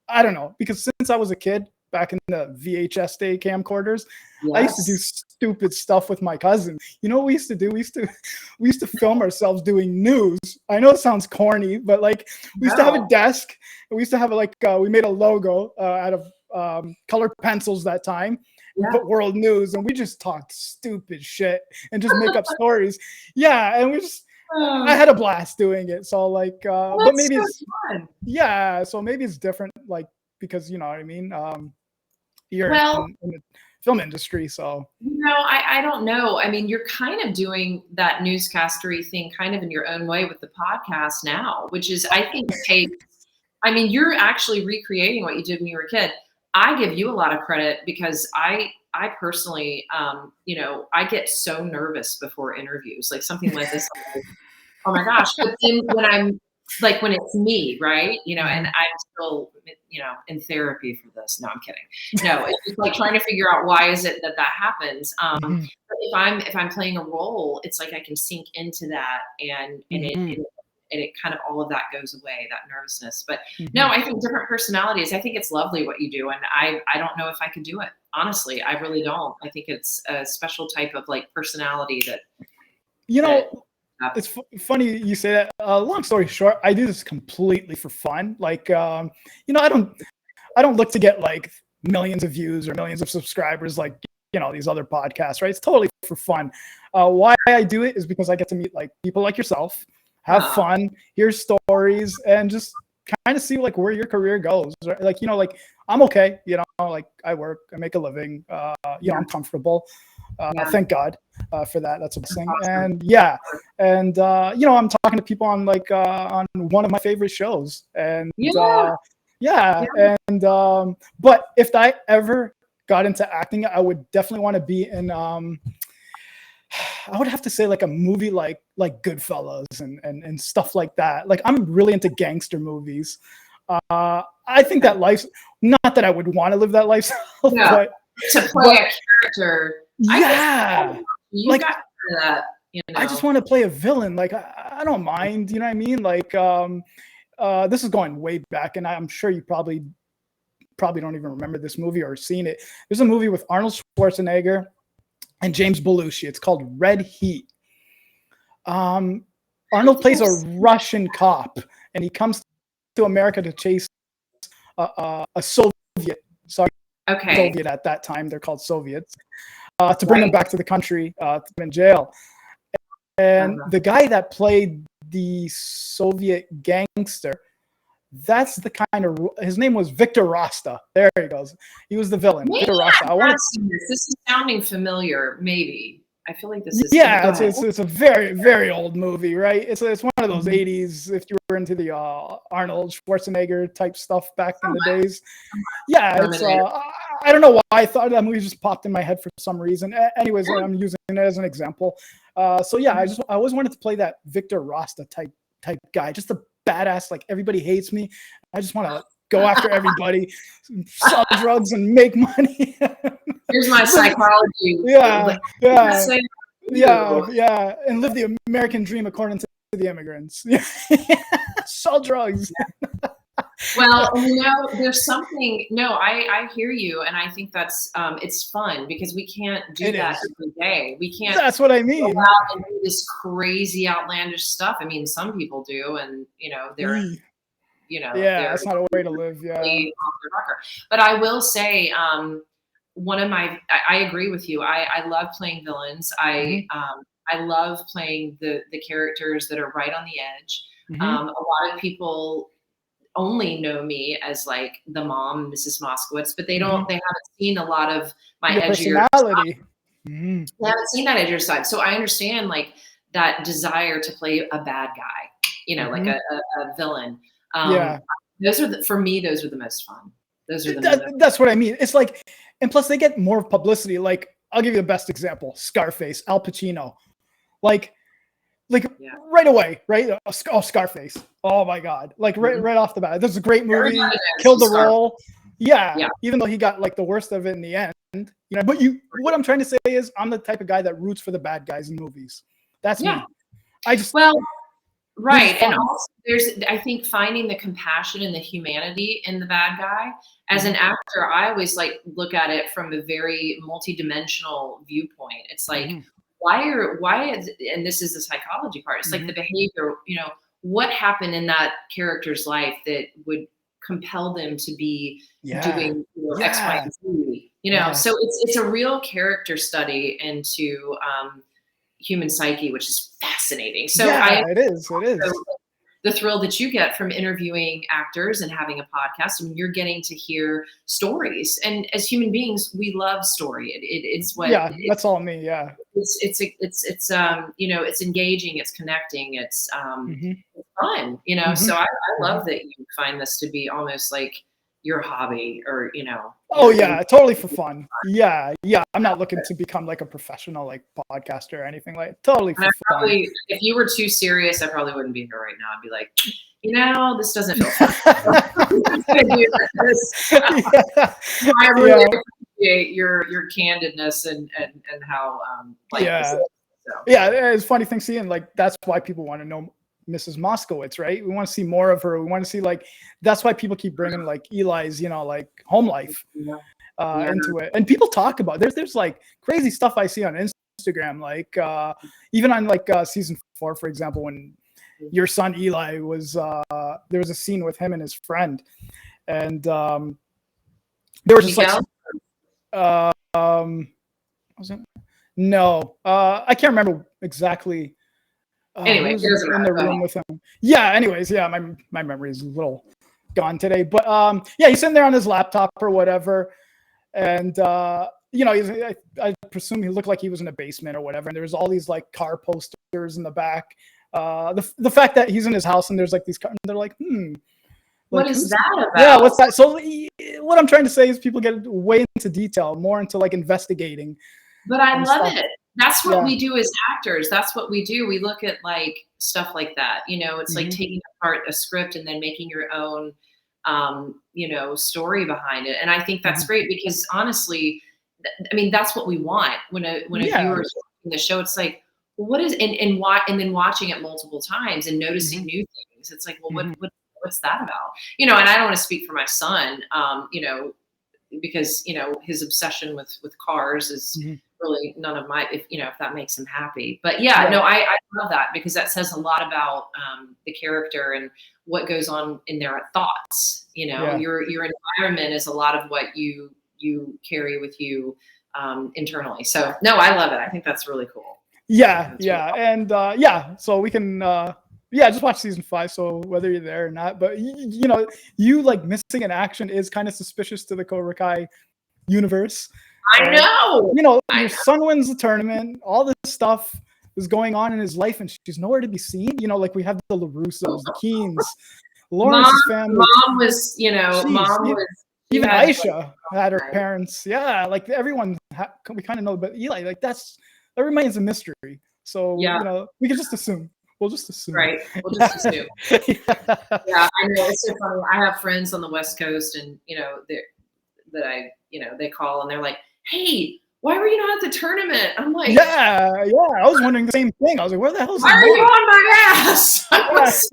I don't know, because since I was a kid, back in the VHS day camcorders, I used to do stupid stuff with my cousin. You know what we used to do? We used to film ourselves doing news. I know it sounds corny, but like we used to have a desk, and we used to have we made a logo out of colored pencils that time. We put world news, and we just talked stupid shit and just make up stories. Yeah, and I had a blast doing it. So like, but maybe it's fun. Yeah. So maybe it's different, like, because you know what I mean. You're in the film industry, so I don't know. I mean, you're kind of doing that newscastery thing kind of in your own way with the podcast now, which is, I think, I mean, you're actually recreating what you did when you were a kid. I give you a lot of credit because I personally, I get so nervous before interviews, like something like this. Like, oh my gosh! But then when it's me, right? And I'm still, in therapy for this. No, I'm kidding. No, it's just like trying to figure out why is it that happens. But if I'm playing a role, it's like I can sink into that, and it kind of, all of that goes away, that nervousness. But no, I think different personalities. I think it's lovely what you do, and I don't know if I could do it. Honestly, I really don't. I think it's a special type of like personality that. It's funny you say that. Long story short, I do this completely for fun. Like, I don't look to get like millions of views or millions of subscribers like these other podcasts, right? It's totally for fun. Why I do it is because I get to meet like people like yourself, have fun, hear stories, and just kind of see like where your career goes. Right? Like, you know, like I'm okay, you know, like I work, I make a living, you know, I'm comfortable. Thank God for that. That's a blessing. Awesome. And you know, I'm talking to people on like on one of my favorite shows, and but if I ever got into acting, I would definitely want to be in I would have to say like a movie like Goodfellas and stuff like that. Like I'm really into gangster movies. I think that life, not that I would want to live that lifestyle, but to play a character. You like got that, you know? I just want to play a villain. Like I don't mind, you know what I mean? Like this is going way back, and I'm sure you probably don't even remember this movie or seen it. There's a movie with Arnold Schwarzenegger and James Belushi. It's called Red Heat. Arnold plays a Russian cop, and he comes to America to chase a Soviet. Soviet at that time. They're called Soviets. To bring them back to the country, to put in jail. And the guy that played the Soviet gangster, that's the kind of, his name was Victor Rasta. There he goes. He was the villain. Maybe Victor Rasta. This is sounding familiar. Maybe. I feel like this is. Yeah, it's a very, very old movie, right? It's one of those 80s, if you were into the Arnold Schwarzenegger type stuff back in the days. Yeah, it's I don't know why I thought that movie just popped in my head for some reason. Anyways, I'm using it as an example. So yeah, I always wanted to play that Victor Rasta type guy, just a badass, like everybody hates me. I just want to go after everybody, sell drugs and make money. Here's my psychology. Yeah, and live the American dream according to the immigrants. Sell drugs. Well, you know, there's something. No, I hear you, and I think that's it's fun because we can't do that every day. We can't. That's what I mean. Go out and do this crazy, outlandish stuff. I mean, some people do, and you know, they're. You know, that's not a way to live. Yeah, but I will say, one of my, I agree with you. I love playing villains. I love playing the characters that are right on the edge. A lot of people only know me as like the mom, Mrs. Moskowitz, but they haven't seen a lot of my edgier personality. They haven't seen that edgier side. So I understand like that desire to play a bad guy, you know, like a villain. Those are for me, those are the most fun. Those are that's what I mean. It's like, and plus they get more publicity. Like I'll give you the best example: Scarface, Al Pacino. Like right away, right? Oh, Scarface. Oh my God! Like right off the bat, this is a great movie. Killed the role. Yeah. Even though he got like the worst of it in the end, you know. But what I'm trying to say is, I'm the type of guy that roots for the bad guys in movies. That's me. Right. And also I think finding the compassion and the humanity in the bad guy. As an actor, I always like look at it from a very multidimensional viewpoint. It's like, and this is the psychology part. It's like the behavior, you know, what happened in that character's life that would compel them to be doing X, Y, and Z, you know? So it's a real character study into, human psyche, which is fascinating. So it is. The thrill that you get from interviewing actors and having a podcast, I mean, you're getting to hear stories. And as human beings, we love story. It's what. Yeah, that's all me. Yeah. It's you know, it's engaging, it's connecting, it's fun, you know. So I love that you find this to be almost like your hobby, or you know. Oh yeah, totally for fun. Yeah. I'm not looking to become like a professional like podcaster or anything, like totally for fun. If you were too serious, I probably wouldn't be here right now. I'd be like, you know, this doesn't feel fun. I really appreciate your candidness and how it's funny thing seeing like that's why people want to know Mrs. Moskowitz, right? We want to see more of her. We want to see like, that's why people keep bringing like Eli's, you know, like home life into it. And people talk about there's like crazy stuff I see on Instagram, like even on like season 4, for example, when your son Eli was there was a scene with him and his friend, and they were just Miguel? was it? No, I can't remember exactly Anyway, who's in the room with him? Yeah. Anyways, yeah, my memory is a little gone today, but yeah, he's sitting there on his laptop or whatever, and I presume he looked like he was in a basement or whatever, and there's all these like car posters in the back. The fact that he's in his house and there's like these cars, and they're like, what is that about? Yeah, what's that? So what I'm trying to say is people get way into detail, more into like investigating. But I love it. That's what we do as actors. That's what we do. We look at like stuff like that. It's like taking apart a script and then making your own, story behind it. And I think that's great because honestly, I mean, that's what we want when a viewer is watching the show. It's like, well, what is and then watching it multiple times and noticing new things. It's like, well, what's that about? And I don't want to speak for my son, because his obsession with cars is really none of my, if that makes him happy. But I love that because that says a lot about the character and what goes on in their thoughts. Your environment is a lot of what you carry with you internally. So no, I love it. I think that's really cool. Yeah. And so we can just watch season 5. So whether you're there or not, but you like missing in action is kind of suspicious to the Cobra Kai universe. I know. Your son wins the tournament. All this stuff is going on in his life, and she's nowhere to be seen. Like we have the LaRussos, the Keenes, Lawrence's family. Mom was, even Aisha had her parents. Yeah, like everyone, we kind of know, but Eli, like that remains a mystery. So we can just assume. We'll just assume. Right. We'll just assume. Yeah, I know. It's so funny. I have friends on the West Coast, and they call and they're like, "Hey, why were you not at the tournament?" I'm like, yeah. I was wondering the same thing. I was like, "Where the hell is why are you on my ass?" I was,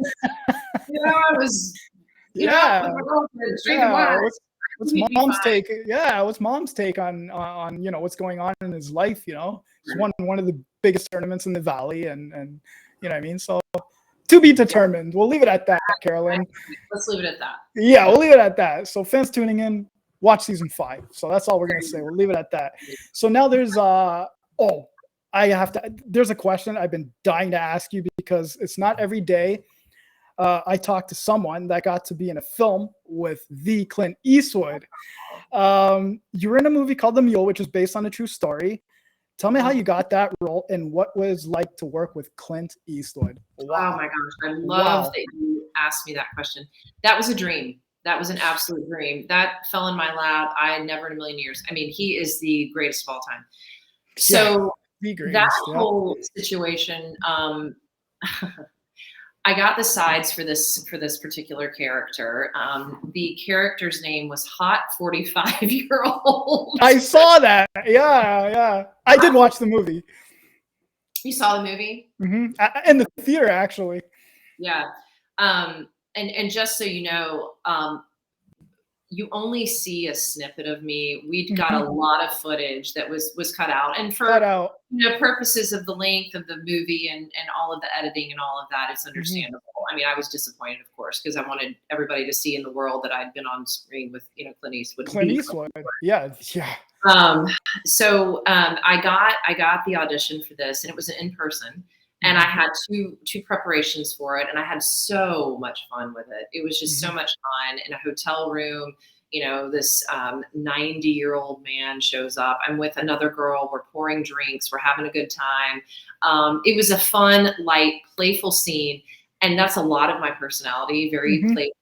what's mom's take? Yeah, what's mom's take on what's going on in his life? It's one of the biggest tournaments in the valley, and you know what I mean. So to be determined. We'll leave it at that, Caroline. Let's leave it at that. Yeah, we'll leave it at that. So fans tuning in, watch season 5. So that's all we're gonna say. We'll leave it at that. So now there's there's a question I've been dying to ask you because it's not every day I talk to someone that got to be in a film with the Clint Eastwood. You were in a movie called The Mule, which is based on a true story. Tell me how you got that role and what was like to work with Clint Eastwood. Wow. Oh my gosh, I love that you asked me that question. That was a dream. That was an absolute dream. That fell in my lap. I never in a million years. I mean, he is the greatest of all time. So that whole situation, I got the sides for this particular character. The character's name was Hot 45-year-old. I saw that. Yeah. I did watch the movie. You saw the movie? Mm-hmm. In the theater, actually. Yeah. And just so you know, you only see a snippet of me. We'd got a lot of footage that was cut out, and for purposes of the length of the movie and all of the editing and all of that, it's understandable. I mean, I was disappointed, of course, because I wanted everybody to see in the world that I'd been on screen with Clint Eastwood. Yeah. So I got the audition for this, and it was in person. And I had two preparations for it, and I had so much fun with it. It was just so much fun in a hotel room. This 90-year-old man shows up. I'm with another girl. We're pouring drinks. We're having a good time. It was a fun, light, playful scene, and that's a lot of my personality, very playful.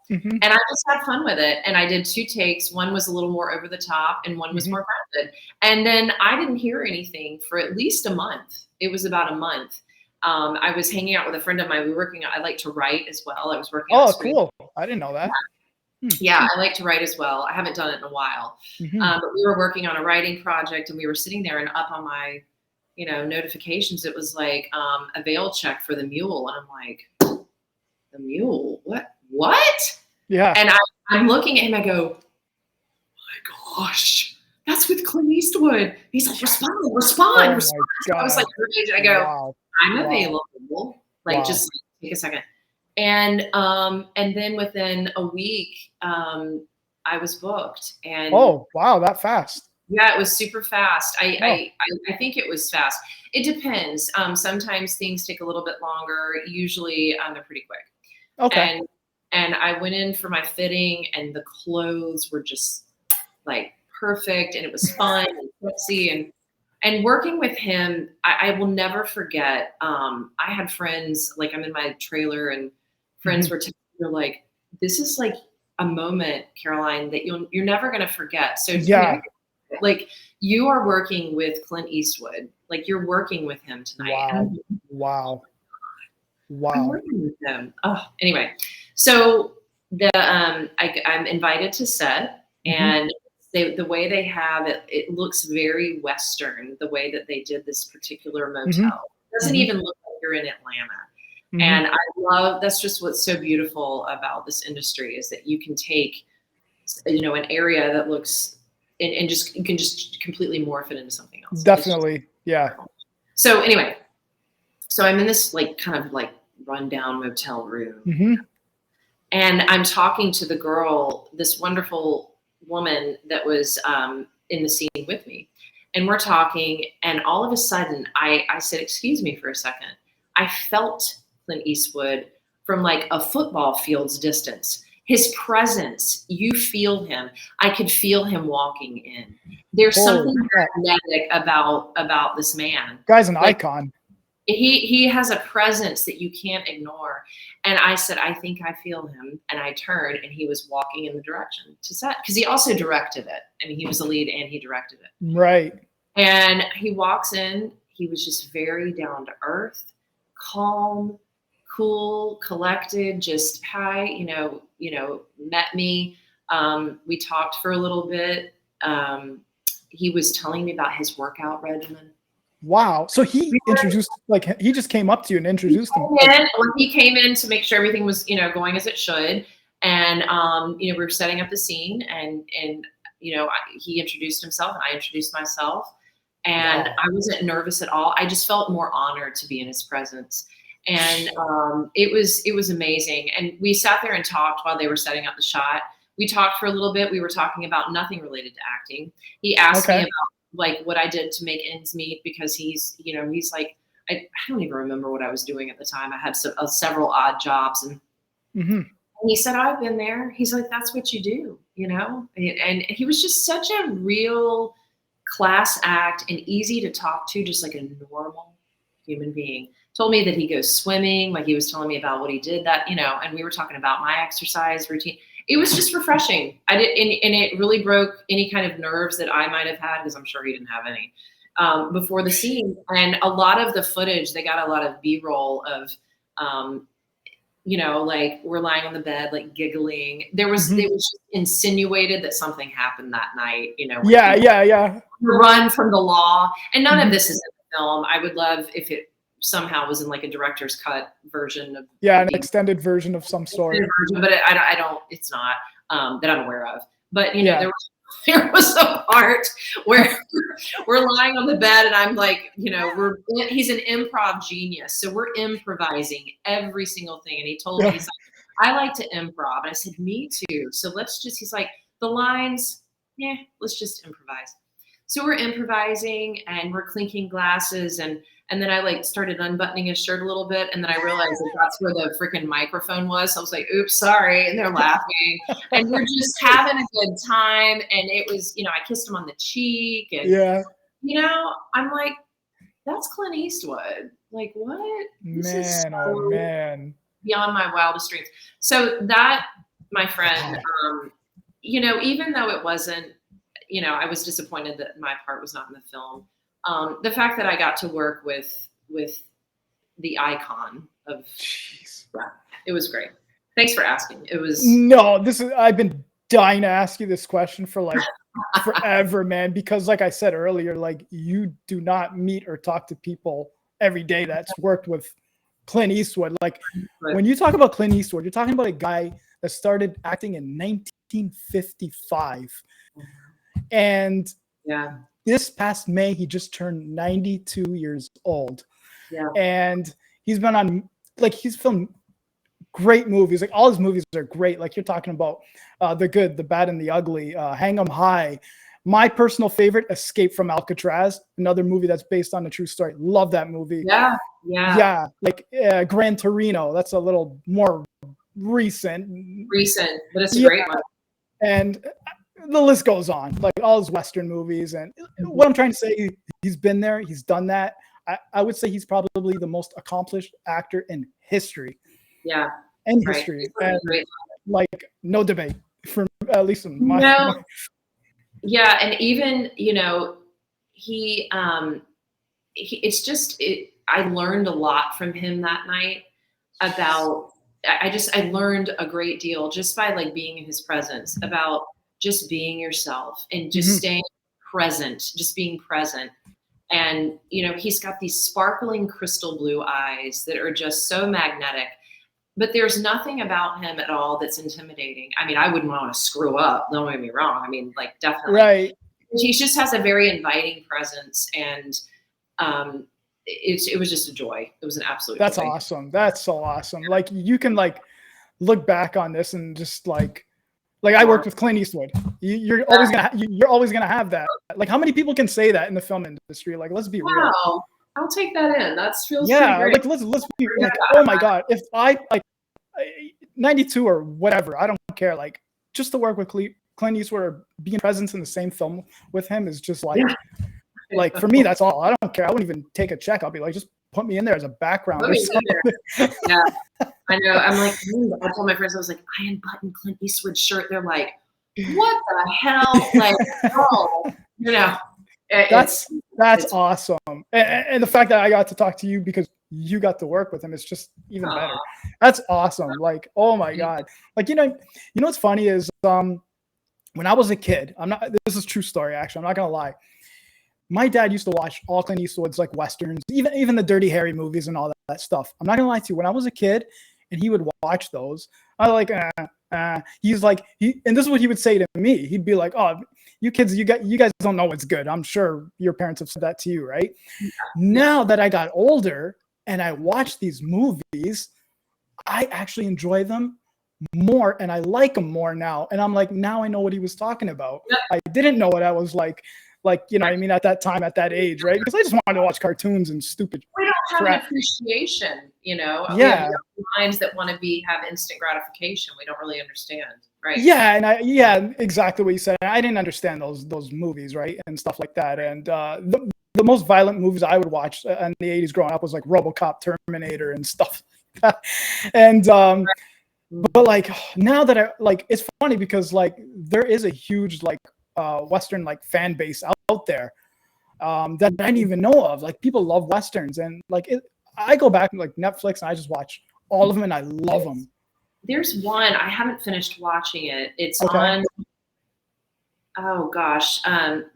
And I just had fun with it. And I did 2 takes. One was a little more over the top, and one was more grounded. And then I didn't hear anything for at least a month. It was about a month. I was hanging out with a friend of mine. I like to write as well. I was working on screen. Cool. I didn't know that. Yeah, I like to write as well. I haven't done it in a while. But we were working on a writing project, and we were sitting there, and up on my, notifications, it was like a veil check for The Mule. And I'm like, The Mule? What? Yeah. And I'm looking at him, I go, oh my gosh, that's with Clint Eastwood. He's like, respond. So I was like, I go, wow. I'm available. Just take a second. And then within a week, I was booked. And oh, wow, that fast. Yeah, it was super fast. I think it was fast. It depends. Sometimes things take a little bit longer. Usually, they're pretty quick. Okay. And I went in for my fitting, and the clothes were just like perfect, and it was fun and sexy, and working with him, I will never forget. I had friends, like I'm in my trailer, and friends were like, "This is like a moment, Caroline, that you're never gonna forget." So Yeah. like you are working with Clint Eastwood, like you're working with him tonight. Wow. Wow. I'm Wow. working with him. Oh, anyway, so I'm invited to set, and the way they have it, it looks very Western. The way that they did this particular motel it doesn't even look like you're in Atlanta. And I love that's just what's so beautiful about this industry is that you can take, an area that looks and just you can just completely morph it into something else. Definitely. Yeah. So anyway, so I'm in this like kind of like rundown motel room. And I'm talking to the girl, this wonderful woman that was in the scene with me. And we're talking, and all of a sudden, I said, "Excuse me for a second." I felt Clint Eastwood from like a football field's distance. His presence, you feel him. I could feel him walking in. There's something magnetic about this man. Guy's an icon. He has a presence that you can't ignore. And I said, "I think I feel him." And I turned, and he was walking in the direction to set because he also directed it. I mean, he was the lead and he directed it. Right. And he walks in. He was just very down to earth, calm, cool, collected. Just hi, met me. We talked for a little bit. He was telling me about his workout regimen. Wow. So he introduced, like, he just came up to you and introduced him. He came in to make sure everything was, going as it should. And, we were setting up the scene and he introduced himself and I introduced myself. And I wasn't nervous at all. I just felt more honored to be in his presence. And it was amazing. And we sat there and talked while they were setting up the shot. We talked for a little bit. We were talking about nothing related to acting. He asked me about like what I did to make ends meet because he's like, I don't even remember what I was doing at the time. I had several odd jobs and he said, "Oh, I've been there." He's like, "That's what you do, And he was just such a real class act and easy to talk to, just like a normal human being. Told me that he goes swimming, like he was telling me about what he did and we were talking about my exercise routine. It was just refreshing. And it really broke any kind of nerves that I might have had because I'm sure he didn't have any before the scene. And a lot of the footage, they got a lot of B-roll of, like we're lying on the bed, like giggling. It was just insinuated that something happened that night, Yeah. Run from the law. And none of this is in the film. I would love if it somehow was in like a director's cut version of an extended version of some sort. But I don't. It's not that I'm aware of. But there was a part where we're lying on the bed and I'm like, he's an improv genius, so we're improvising every single thing. And he told me, he's like, "I like to improv." And I said, "Me too." So he's like, "The lines, let's just improvise." So we're improvising and we're clinking glasses and then I like started unbuttoning his shirt a little bit. And then I realized that that's where the freaking microphone was. So I was like, "Oops, sorry." And they're laughing and we're just having a good time. And it was, I kissed him on the cheek and, I'm like, that's Clint Eastwood. Like what? Man. Beyond my wildest dreams. So that, my friend, even though it wasn't, I was disappointed that my part was not in the film. The fact that I got to work with the icon of, it was great. Thanks for asking. It was I've been dying to ask you this question for like forever, man, because like I said earlier, like you do not meet or talk to people every day that's worked with Clint Eastwood. Like when you talk about Clint Eastwood, you're talking about a guy that started acting in 1955. And this past May, he just turned 92 years old. Yeah. And he's been on, like, he's filmed great movies. Like, all his movies are great. Like, you're talking about The Good, The Bad, and the Ugly, Hang 'em High, My personal favorite, Escape from Alcatraz, another movie that's based on a true story. Love that movie. Yeah. Like Gran Torino. That's a little more recent, but it's a great one. And the list goes on, like all his Western movies. And what I'm trying to say, he's been there, he's done that. I would say he's probably the most accomplished actor in history. Yeah. In history. And like, no debate, for at least in my. No. Yeah. And even, it's just, I learned a lot from him that night about, I learned a great deal just by like being in his presence about just being yourself and just staying present, just being present. And, he's got these sparkling crystal blue eyes that are just so magnetic, but there's nothing about him at all that's intimidating. I mean, I wouldn't want to screw up. Don't get me wrong. I mean, like, definitely. Right. He just has a very inviting presence, and it was just a joy. It was an absolute That's joy. awesome. That's so awesome. Like, you can like look back on this and just like I worked with Clint Eastwood. You're always gonna have that. Like, how many people can say that in the film industry? Like, let's be real. Wow, I'll take that in. That feels yeah. pretty great. Like, let's be like, oh my god, if I like 92 or whatever, I don't care. Like, just to work with Clint Eastwood or being present in the same film with him is just like. Like, for me, that's all. I don't care. I wouldn't even take a check. I'll be like, just put me in there as a background. Yeah, I know. I'm like, I told my friends, I was like, I unbuttoned Clint Eastwood's shirt. They're like, what the hell? Like, oh, That's awesome. And the fact that I got to talk to you because you got to work with him is just even better. That's awesome. Like, oh my God. Like, what's funny is when I was a kid, this is a true story, actually. I'm not going to lie. My dad used to watch all Clint Eastwood's like Westerns, even the Dirty Harry movies and all that stuff. I'm not gonna lie to you. When I was a kid and he would watch those, I was like, he's like, and this is what he would say to me. He'd be like, oh, you kids, you guys don't know what's good. I'm sure your parents have said that to you, right? Yeah. Now that I got older and I watch these movies, I actually enjoy them more and I like them more now. And I'm like, now I know what he was talking about. Yeah. I didn't know what I was like, I mean, at that time, at that age, right? Because I just wanted to watch cartoons and stupid We don't have an appreciation, Yeah. We have minds that want to have instant gratification. We don't really understand, right? Yeah, and exactly what you said. I didn't understand those movies, right? And stuff like that. And the most violent movies I would watch in the 80s growing up was like RoboCop, Terminator, and stuff like that. And but like now that it's funny because like there is a huge like Western like fan base out there that I didn't even know of. Like, people love Westerns, and like I go back and like Netflix and I just watch all of them and I love them. There's one I haven't finished watching it. It's on. Oh gosh,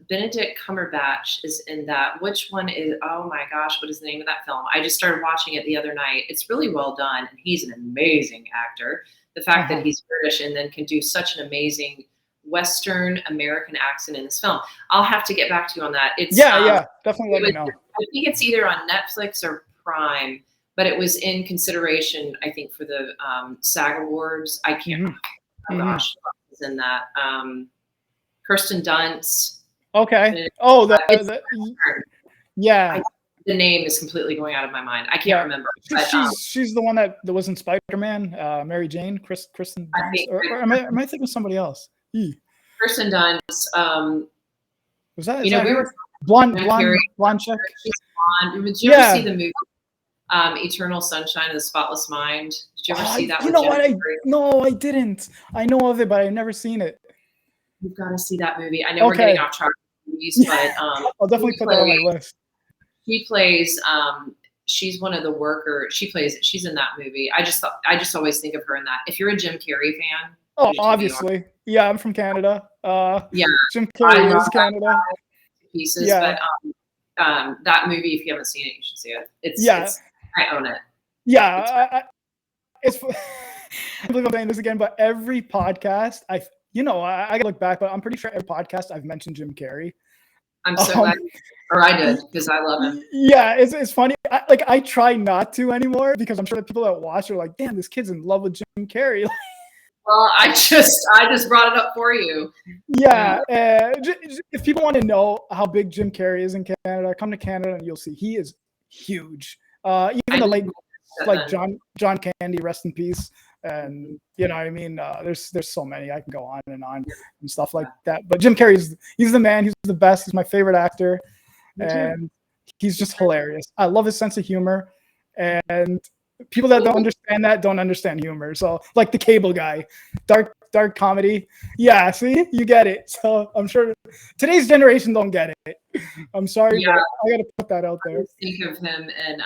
Benedict Cumberbatch is in that. Which one is? Oh my gosh, what is the name of that film? I just started watching it the other night. It's really well done, and he's an amazing actor. The fact that he's British and then can do such an amazing Western American accent in this film. I'll have to get back to you on that. It's definitely let me know. I think it's either on Netflix or Prime, but it was in consideration, I think, for the SAG Awards. I can't. Oh gosh, who's in that? Kirsten Dunst. Okay. The name is completely going out of my mind. I can't remember. She's the one that was in Spider-Man, Mary Jane, Kristen Dunst, or am I thinking of somebody else? Kirsten Dunst. Was that? We were blonde chick. She's blonde. Did you ever see the movie Eternal Sunshine of the Spotless Mind? Did you ever see that? No, I didn't. I know of it, but I've never seen it. You've got to see that movie. I know we're getting off track with movies, but I'll definitely put that on my list. She plays. She's one of the workers. She's in that movie. I just always think of her in that. If you're a Jim Carrey fan. Oh, obviously. Yeah, I'm from Canada. Jim Carrey is Canada. Pieces, but that movie, if you haven't seen it, you should see it. I own it. Yeah, it's. I believe I'm saying this again, but every podcast I gotta look back, but I'm pretty sure every podcast I've mentioned Jim Carrey. I'm so glad, or I did, because I love him. Yeah, it's funny. I try not to anymore because I'm sure the people that watch are like, damn, this kid's in love with Jim Carrey. Well, I just brought it up for you. Yeah, if people want to know how big Jim Carrey is in Canada, come to Canada and you'll see he is huge. Even the late like John Candy, rest in peace. And you know what I mean? There's so many. I can go on and stuff like that. But Jim Carrey, he's the man. He's the best. He's my favorite actor, and he's just hilarious. I love his sense of humor, and people that don't understand humor. So like the Cable Guy, dark comedy. Yeah, see, you get it. So I'm sure today's generation don't get it. I'm sorry, but I got to put that out there. Think of him in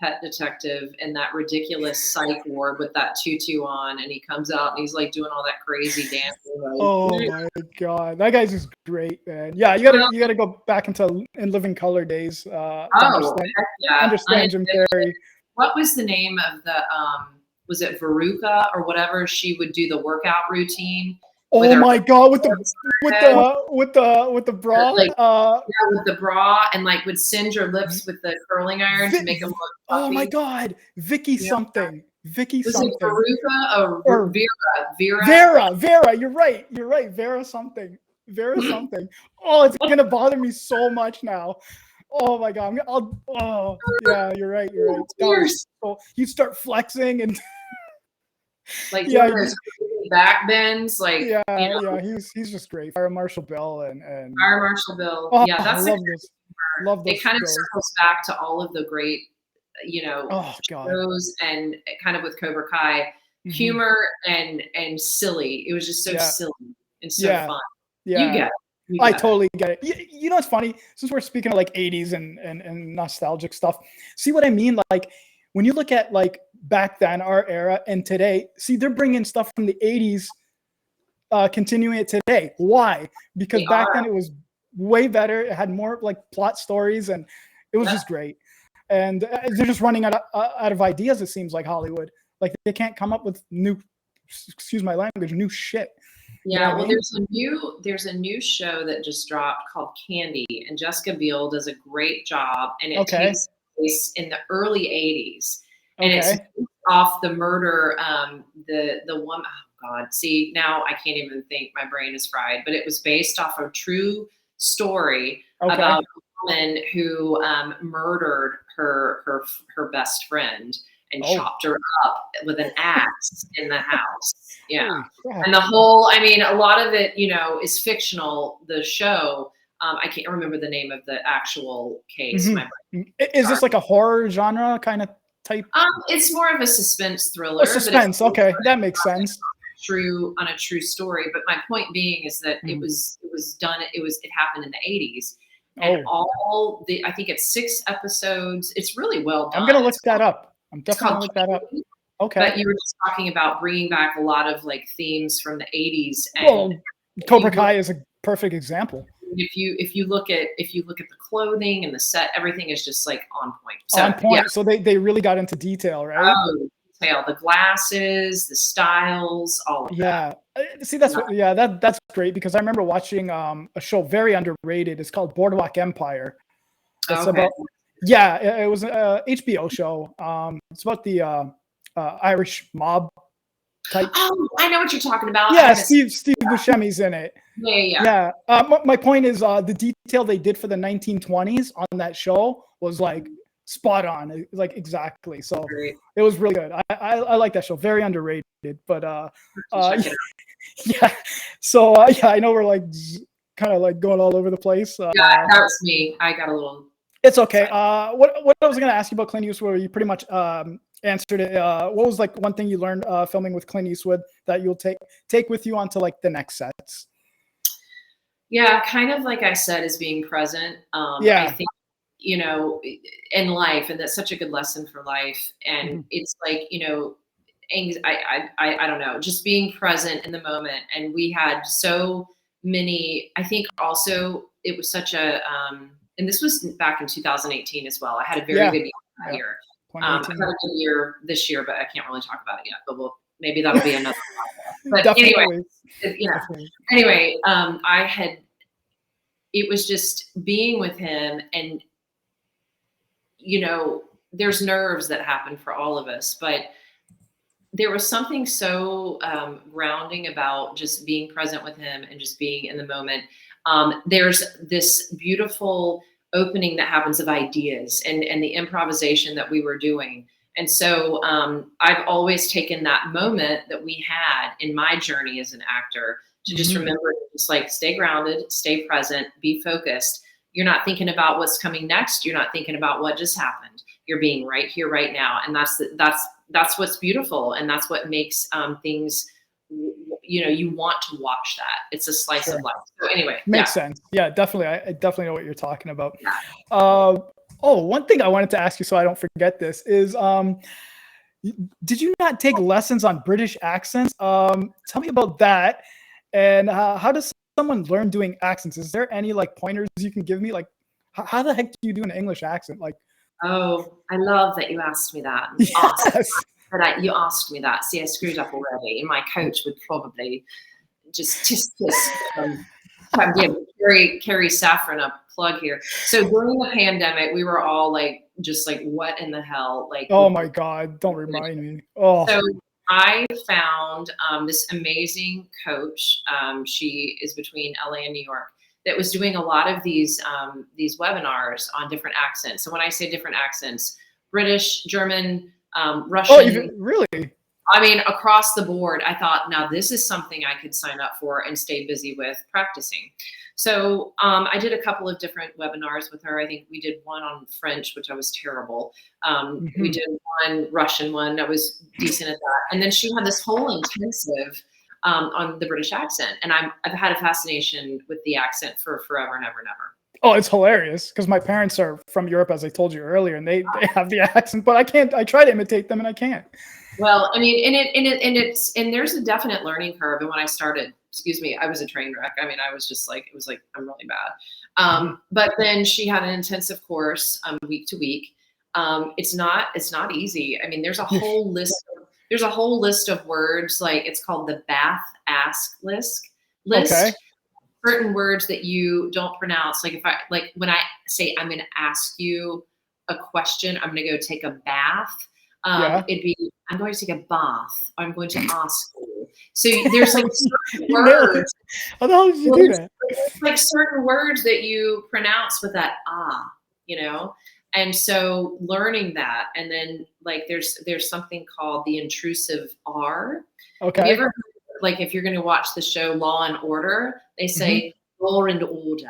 Pet Detective in that ridiculous psych ward with that tutu on, and he comes out and he's like doing all that crazy dancing. Like, oh my god, that guy's just great, man. Yeah, you gotta go back into In Living Color days. Understand Jim Carrey. What was the name of the was it Veruca or whatever? She would do the workout routine. Oh my god, with the bra, with the bra, and like would singe her lips with the curling iron to make them look puffy. Oh my god, Vicky something. Vicky was something. It Veruca or Vera? Vera. You're right. Vera something. Oh, it's gonna bother me so much now. Oh my god. Yeah, you're right. So you start flexing and like back bends, like he's just great. Fire Marshal Bill and Fire Marshal Bill. Yeah, that's love those. It kind of circles back to all of the great, shows and kind of with Cobra Kai, humor and silly. It was just so silly and so fun. Yeah, you get it. I totally get it. You know what's funny? Since we're speaking of like 80s and nostalgic stuff, see what I mean? Like when you look at like back then, our era, and today, see they're bringing stuff from the 80s, continuing it today. Why? Because back then it was way better. It had more like plot stories, and it was just great. And they're just running out of ideas. It seems like Hollywood, like they can't come up with new shit. Yeah, well, there's a new show that just dropped called Candy, and Jessica Biel does a great job, and it takes place in the early 80s, and it's off the murder, the woman. Oh God, see now I can't even think. My brain is fried. But it was based off a true story about a woman who murdered her best friend and chopped her up with an axe in the house. Yeah. And the whole, I mean, a lot of it, is fictional, the show. I can't remember the name of the actual case. Is this like a horror genre kind of type? It's more of a suspense thriller. Suspense. Okay. That makes sense. On a true story. But my point being is that it happened in the 80s. And I think it's 6 episodes. It's really well done. I'm going to look that up. I'm definitely going to look that up. Okay. But you were just talking about bringing back a lot of like themes from the 80s. And Cobra Kai is a perfect example. If you look at the clothing and the set, everything is just like on point. So they really got into detail, right? Oh, detail, the glasses, the styles, all of that. See, that's great, because I remember watching a show very underrated. It's called Boardwalk Empire. It's about it was a HBO show. It's about the Irish mob type. Oh, I know what you're talking about. Yeah, Steve Buscemi's in it. Yeah. My point is the detail they did for the 1920s on that show was like spot on, like exactly. So it was really good. I like that show. Very underrated, but yeah. So I know we're like kind of like going all over the place. Yeah, that was me. I got a little. It's okay. What I was going to ask you about Clint Eastwood, you pretty much answered it. What was like one thing you learned filming with Clint Eastwood that you'll take with you onto like the next sets? Yeah, kind of like I said, is being present. I think, in life, and that's such a good lesson for life. And it's like, I don't know, just being present in the moment. And we had so many, I think also it was such a, and this was back in 2018 as well. I had a very good year that year. I had a good year this year, but I can't really talk about it yet. But maybe that'll be another podcast. But anyway, it was just being with him, and there's nerves that happen for all of us, but there was something so grounding about just being present with him and just being in the moment. There's this beautiful opening that happens of ideas and the improvisation that we were doing. And so I've always taken that moment that we had in my journey as an actor to just remember, just like stay grounded, stay present, be focused. You're not thinking about what's coming next. You're not thinking about what just happened. You're being right here, right now. And that's what's beautiful. And that's what makes things, you want to watch that. It's a slice of life. So anyway. Makes sense. Yeah, definitely. I definitely know what you're talking about. Yeah. One thing I wanted to ask you so I don't forget this is, did you not take lessons on British accents? Tell me about that. And how does someone learn doing accents? Is there any like pointers you can give me? Like, how the heck do you do an English accent? Like, oh, I love that you asked me that. yes. You asked me that. See, I screwed up already. And my coach would probably just give Carrie Saffron a plug here. So during the pandemic, we were all like, just like, what in the hell? Like, oh my God, don't remind me. Oh. So I found this amazing coach. She is between LA and New York, that was doing a lot of these webinars on different accents. So when I say different accents, British, German, Russian. Oh, really? I mean, across the board, I thought, now this is something I could sign up for and stay busy with practicing. So I did a couple of different webinars with her. I think we did one on French, which I was terrible. We did one Russian one that was decent at that. And then she had this whole intensive on the British accent. And I've had a fascination with the accent for forever and ever and ever. Oh, it's hilarious because my parents are from Europe, as I told you earlier, and they have the accent, but I can't. I try to imitate them and I can't. Well, I mean, and there's a definite learning curve. And when I started, I was a train wreck. I mean, I was just like, it was like, I'm really bad. But then she had an intensive course week to week. It's not easy. I mean, there's a whole list of words, like it's called the Bath Ask list. Okay. Certain words that you don't pronounce. Like when I say, I'm going to ask you a question, I'm going to go take a bath. It'd be, I'm going to take a bath. I'm going to ask you. So there's like certain words. How the hell did you do that? Like certain words that you pronounce with that And so learning that, and then like there's something called the intrusive R. Okay. Have you ever, like, if you're going to watch the show Law and Order, they say law and order,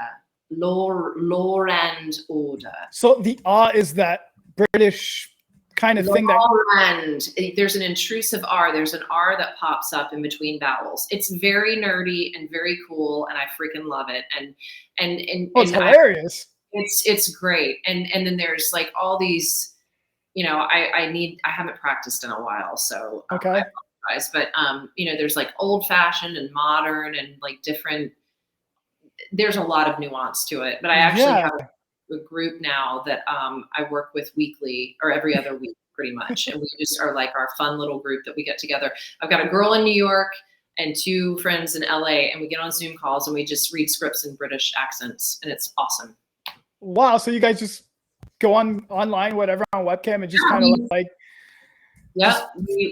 law and order. So the is that British kind of thing and there's an intrusive R. There's an R that pops up in between vowels. It's very nerdy and very cool, and I freaking love it. And it's hilarious. It's great. And then there's like all these, I haven't practiced in a while, so okay. I apologize. But there's like old fashioned and modern and like different. There's a lot of nuance to it. But I actually have a group now that I work with weekly or every other week, pretty much, and we just are like our fun little group that we get together. I've got a girl in New York and 2 friends in LA, and we get on Zoom calls and we just read scripts in British accents, and it's awesome. Wow! So you guys just go online, whatever, on webcam, and just kind of like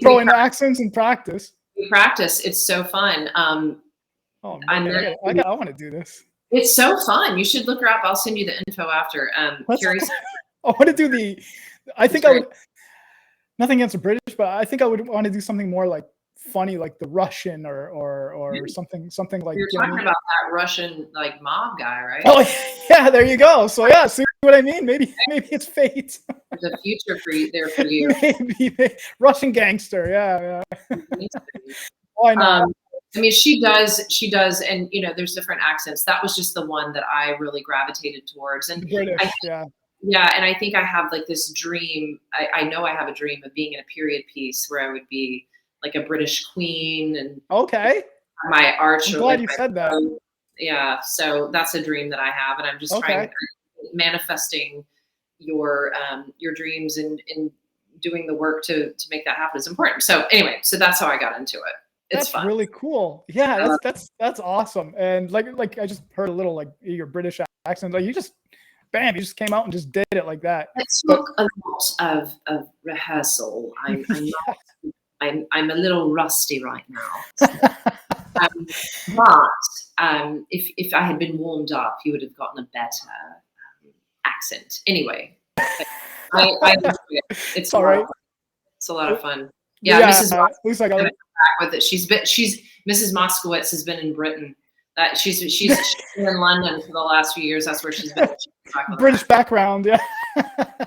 throw in the accents and practice. We practice. It's so fun. Oh man, I want to do this. It's so fun. You should look her up. I'll send you the info after. I want to do I think I would. Nothing against the British, but I think I would want to do something more like funny, like the Russian or something like. You're talking about that Russian like mob guy, right? Oh yeah, there you go. So yeah, see what I mean? Maybe it's fate. There's a future for you. Maybe Russian gangster. Yeah. Why not? I mean, she does, and there's different accents. That was just the one that I really gravitated towards. And British, and I think I have like this dream. I know I have a dream of being in a period piece where I would be like a British queen and my arch. I'm glad you said that. Yeah, so that's a dream that I have, and I'm just trying to manifesting your dreams and doing the work to make that happen is important. So anyway, so that's how I got into it. It's fun. Really cool. Yeah, that's awesome. And like I just heard a little like your British accent. Like you just came out and just did it like that. It took a lot of rehearsal. I'm I'm a little rusty right now. So, but if I had been warmed up, you would have gotten a better accent. Anyway, I enjoy it. It's all right. It's a lot of fun. Yeah, Mrs. At least I got back with it. She's Mrs. Moskowitz has been in Britain. That she's been in London for the last few years. That's where she's been. British background, yeah.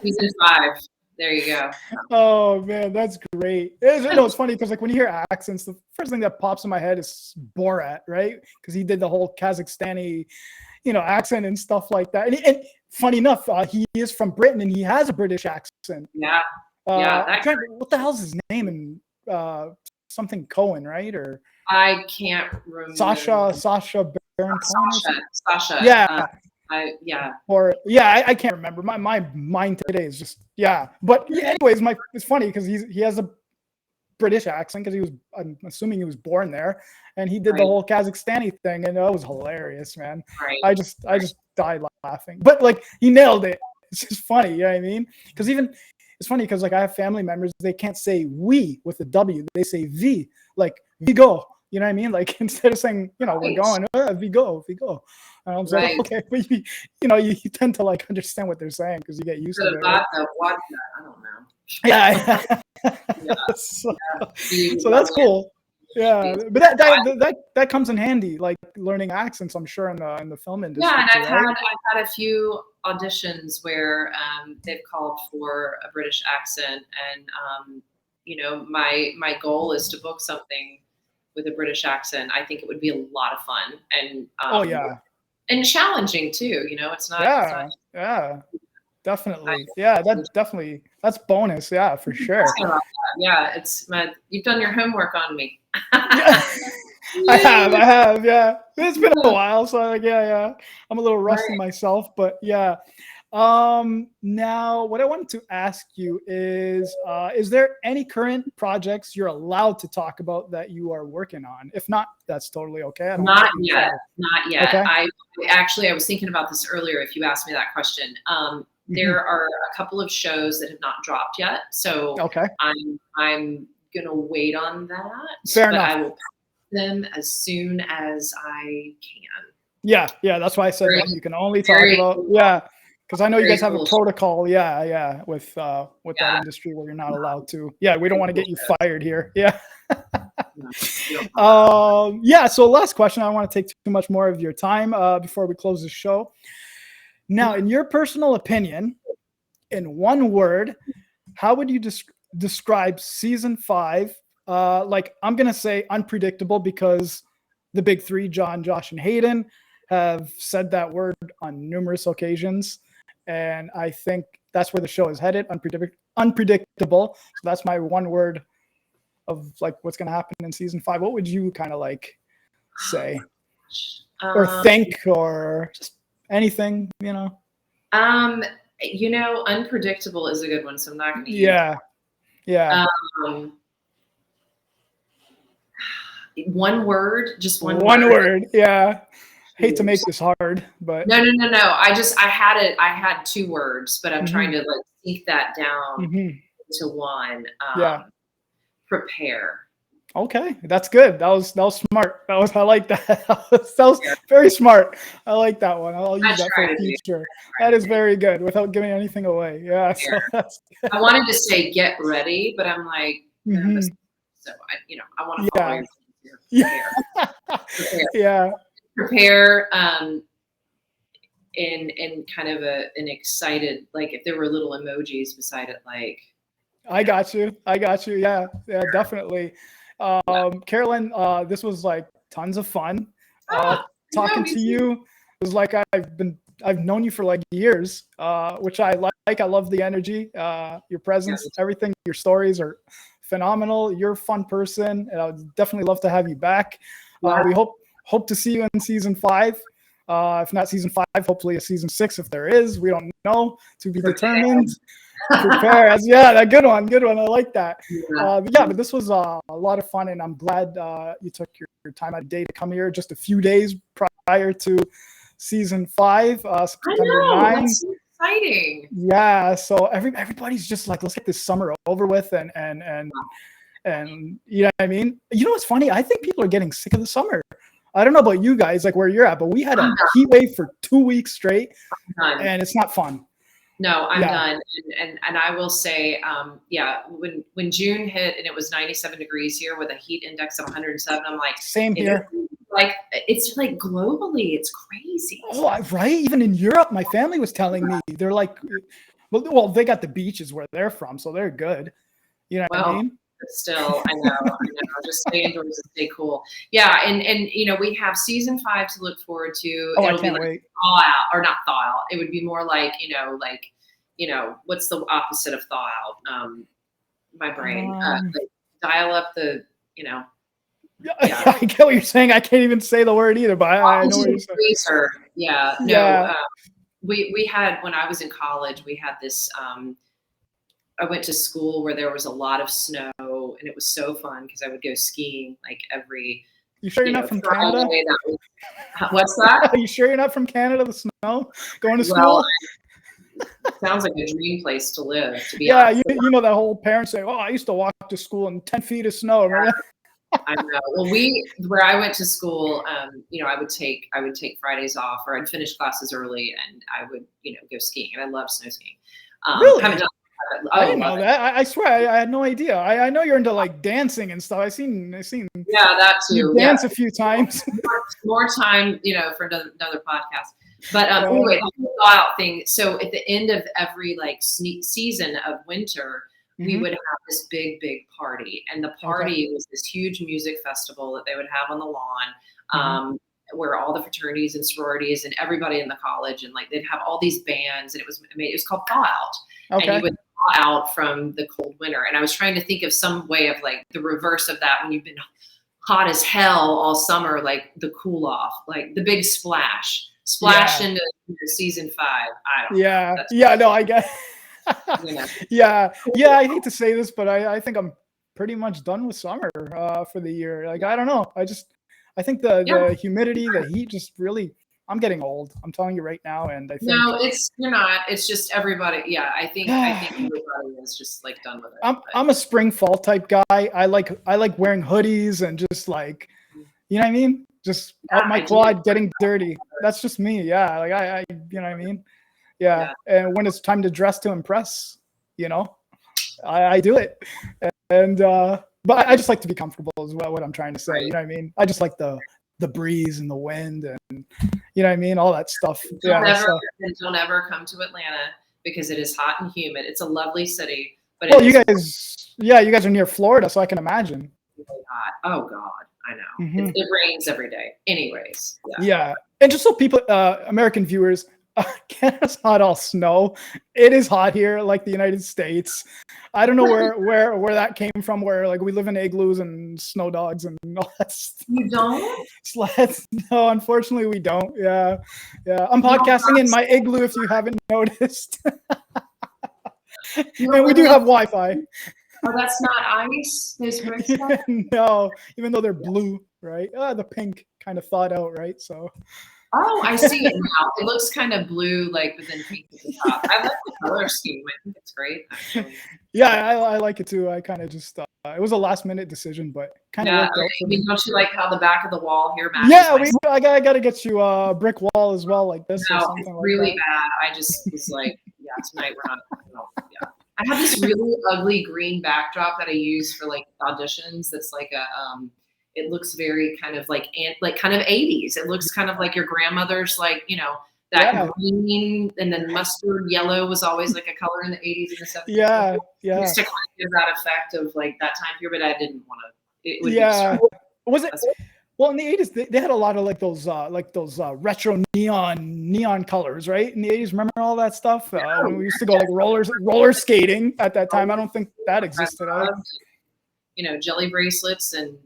Season 5. There you go. Oh man, that's great. It's funny because like when you hear accents, the first thing that pops in my head is Borat, right? Because he did the whole Kazakhstani, accent and stuff like that. And funny enough, he is from Britain and he has a British accent. Yeah. What the hell's his name? And something Cohen, right? Or I can't remember. Sasha Baron Cohen. Sasha. Yeah. I can't remember. My mind today is just But anyways, it's funny because he has a British accent because I'm assuming he was born there, and he did the whole Kazakhstani thing, and that was hilarious, man. Right. I just died laughing, but like he nailed it. It's just funny, you know what I mean? Because even it's funny because like I have family members, they can't say we with a W, they say V, like we go. You know what I mean? Like instead of saying, we're going, we go. And I'm saying, okay, but you tend to like understand what they're saying because you get used to it. Right? I don't know. Yeah. So that's cool. Yeah, but that comes in handy, like learning accents. I'm sure in the film industry. Yeah, and I've had a few auditions where they've called for a British accent, and my goal is to book something with a British accent. I think it would be a lot of fun and and challenging too. It's not. Yeah, definitely. That's bonus. Yeah, for sure. Yeah, you've done your homework on me. I have. Yeah, it's been a while, so like, I'm a little rusty myself, but yeah. Now what I wanted to ask you is there any current projects you're allowed to talk about that you are working on? If not, that's totally okay. Not yet. Okay. I was thinking about this earlier if you asked me that question. There are a couple of shows that have not dropped yet, so I'm gonna wait on that. Fair enough. I will post them as soon as I can. Yeah, that's why I said that you can only talk about because I know you guys have a protocol, with that industry where you're not allowed to. Yeah, we don't want to get you fired here. Yeah. So last question. I don't want to take too much more of your time before we close the show. Now, in your personal opinion, in one word, how would you describe season 5? Like I'm gonna say unpredictable because the big three, John, Josh, and Hayden, have said that word on numerous occasions. And I think that's where the show is headed, unpredictable. So that's my one word of like what's going to happen in season 5. What would you kind of like say or think or just anything, unpredictable is a good one. So I'm not going to use Yeah. One word, just one word. Yeah. Hate to make this hard, but no. I had 2 words, but I'm trying to like sneak that down to one. Prepare. Okay, that's good. That was smart. I like that. that was very smart. I like that one. I'll use that for the future. That is very good without giving anything away. Yeah. So that's good. I wanted to say get ready, but I'm like, so I want to follow your prepare in kind of an excited, like if there were little emojis beside it, like I got you. Yeah, definitely. Caroline, this was like tons of fun. Talking to you. It was like I've known you for like years, which I like. I love the energy, your presence, everything. Your stories are phenomenal. You're a fun person, and I would definitely love to have you back. We hope to see you in season 5. If not season 5, hopefully a season 6 if there is. We don't know, to be determined. Prepare. That good one. I like that. But this was a lot of fun, and I'm glad you took your time out of day to come here just a few days prior to season 5, September 9. That's so exciting. Yeah, so everybody's just like, let's get this summer over with and And you know what I mean? You know what's funny? I think people are getting sick of the summer. I don't know about you guys, like where you're at, but we had a heat wave for 2 weeks straight, and it's not fun. No, I'm done. And I will say, when June hit and it was 97 degrees here with a heat index of 107, I'm like, same here. Like it's like globally, it's crazy. Oh, right. Even in Europe, my family was telling me they're like, well, they got the beaches where they're from, so they're good. You know what I mean? But still, I know. Just stay indoors and stay cool. Yeah, and you know, we have season 5 to look forward to. Oh, I can't wait. Thaw out, or not thaw out. It would be more like, what's the opposite of thaw out? My brain. Like dial up the, Yeah. I get what you're saying. I can't even say the word either, but I know what you're saying. Yeah. No. We had, when I was in college, we had this. I went to school where there was a lot of snow, and it was so fun because I would go skiing like every. You sure you're not from Canada? What's that? Are you sure you're not from Canada? The snow going to school? Sounds like a dream place to live. To be honest. You know that whole parents say, "Oh, I used to walk to school in 10 feet of snow." Right? I know. Well, where I went to school, I would take Fridays off, or I'd finish classes early, and I would, go skiing, and I love snow skiing. Really? Haven't done I didn't know that. I swear, I had no idea. I know you're into like dancing and stuff. I seen. Yeah, that too. You dance a few times. More time, for another podcast. But anyway, the whole thaw out thing. So at the end of every like season of winter, we would have this big party, and the party was this huge music festival that they would have on the lawn. Where all the fraternities and sororities and everybody in the college, and like they'd have all these bands, and it was called Thaw Out. Okay. And you would thaw out from the cold winter. And I was trying to think of some way of like the reverse of that, when you've been hot as hell all summer, like the cool off, like the big splash into season 5. I don't know. Yeah, no, I get. Yeah, I hate to say this, but I think I'm pretty much done with summer for the year. Like, I don't know. I think the humidity, the heat, just really. I'm getting old. I'm telling you right now, and I think you're not. It's just everybody. Yeah, I think everybody is just like done with it. I'm a spring fall type guy. I like wearing hoodies and just like, you know what I mean? Just out my quad getting dirty. That's just me. Yeah, like I you know what I mean? Yeah. And when it's time to dress to impress, I do it. And but I just like to be comfortable as well. What I'm trying to say, you know what I mean? I just like the breeze and the wind, and you know what I mean, all that stuff. Don't ever come to Atlanta because it is hot and humid. It's a lovely city, but you guys are near Florida, so I can imagine. Really hot. Oh God, I know. It rains every day. Anyways, yeah. And just so people, American viewers, Canada's not all snow. It is hot here, like the United States. I don't know where that came from. Where like we live in igloos and snow dogs and all that stuff. You don't? Sleds? No, unfortunately, we don't. Yeah. I'm podcasting in my igloo. If you haven't noticed, and we do have Wi-Fi. Oh, that's not ice. No, even though they're blue, right? The pink kind of thawed out, right? So. Oh, I see it now. It looks kind of blue, like, but then pink at the top. I like the color scheme. I think it's great, actually. Yeah, I like it too. I kind of just, it was a last minute decision, but kind of worked out. I mean, don't you like how the back of the wall here matches? Yeah, I got to get you a brick wall as well, like this. No, or something it's like really that. bad. I just was like, tonight we're not. I have this really ugly green backdrop that I use for like auditions. That's like a it looks very kind of like kind of 80s. It looks kind of like your grandmother's, like, that green, and then mustard yellow was always like a color in the 80s and the 70s. Yeah. Just to kind of give that effect of like that time period, but I didn't want to. It would was it? Well, in the 80s, they had a lot of like those retro neon colors, right? In the 80s, remember all that stuff? When we used to go like roller skating at that time. I don't think that existed. Jelly bracelets and,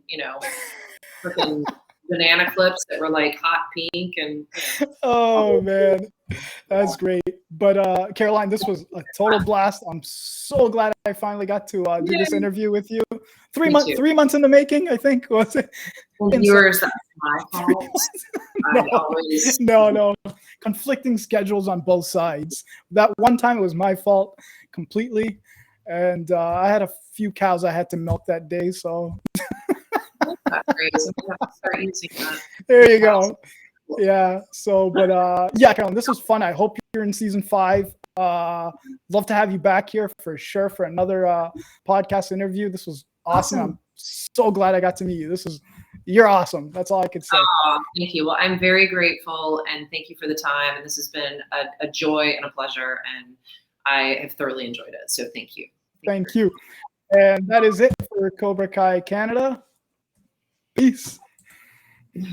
freaking banana clips that were like hot pink and. Oh man, that's great. But Caroline, this was a total blast. I'm so glad I finally got to do this interview with you. 3 months in the making, I think. Was it? Viewers, that's my fault. No. Conflicting schedules on both sides. That one time it was my fault completely. and I had a few cows I had to milk that day. So That's great. So we have to start using that. there you go. Yeah. So, but yeah, Caroline, this was fun. I hope you're in season 5. Love to have you back here for sure for another podcast interview. This was awesome. I'm so glad I got to meet you. You're awesome. That's all I could say. Thank you. Well, I'm very grateful, and thank you for the time. And this has been a joy and a pleasure, and I have thoroughly enjoyed it. So thank you. Thank you. And that is it for Cobra Kai Canada. Peace. You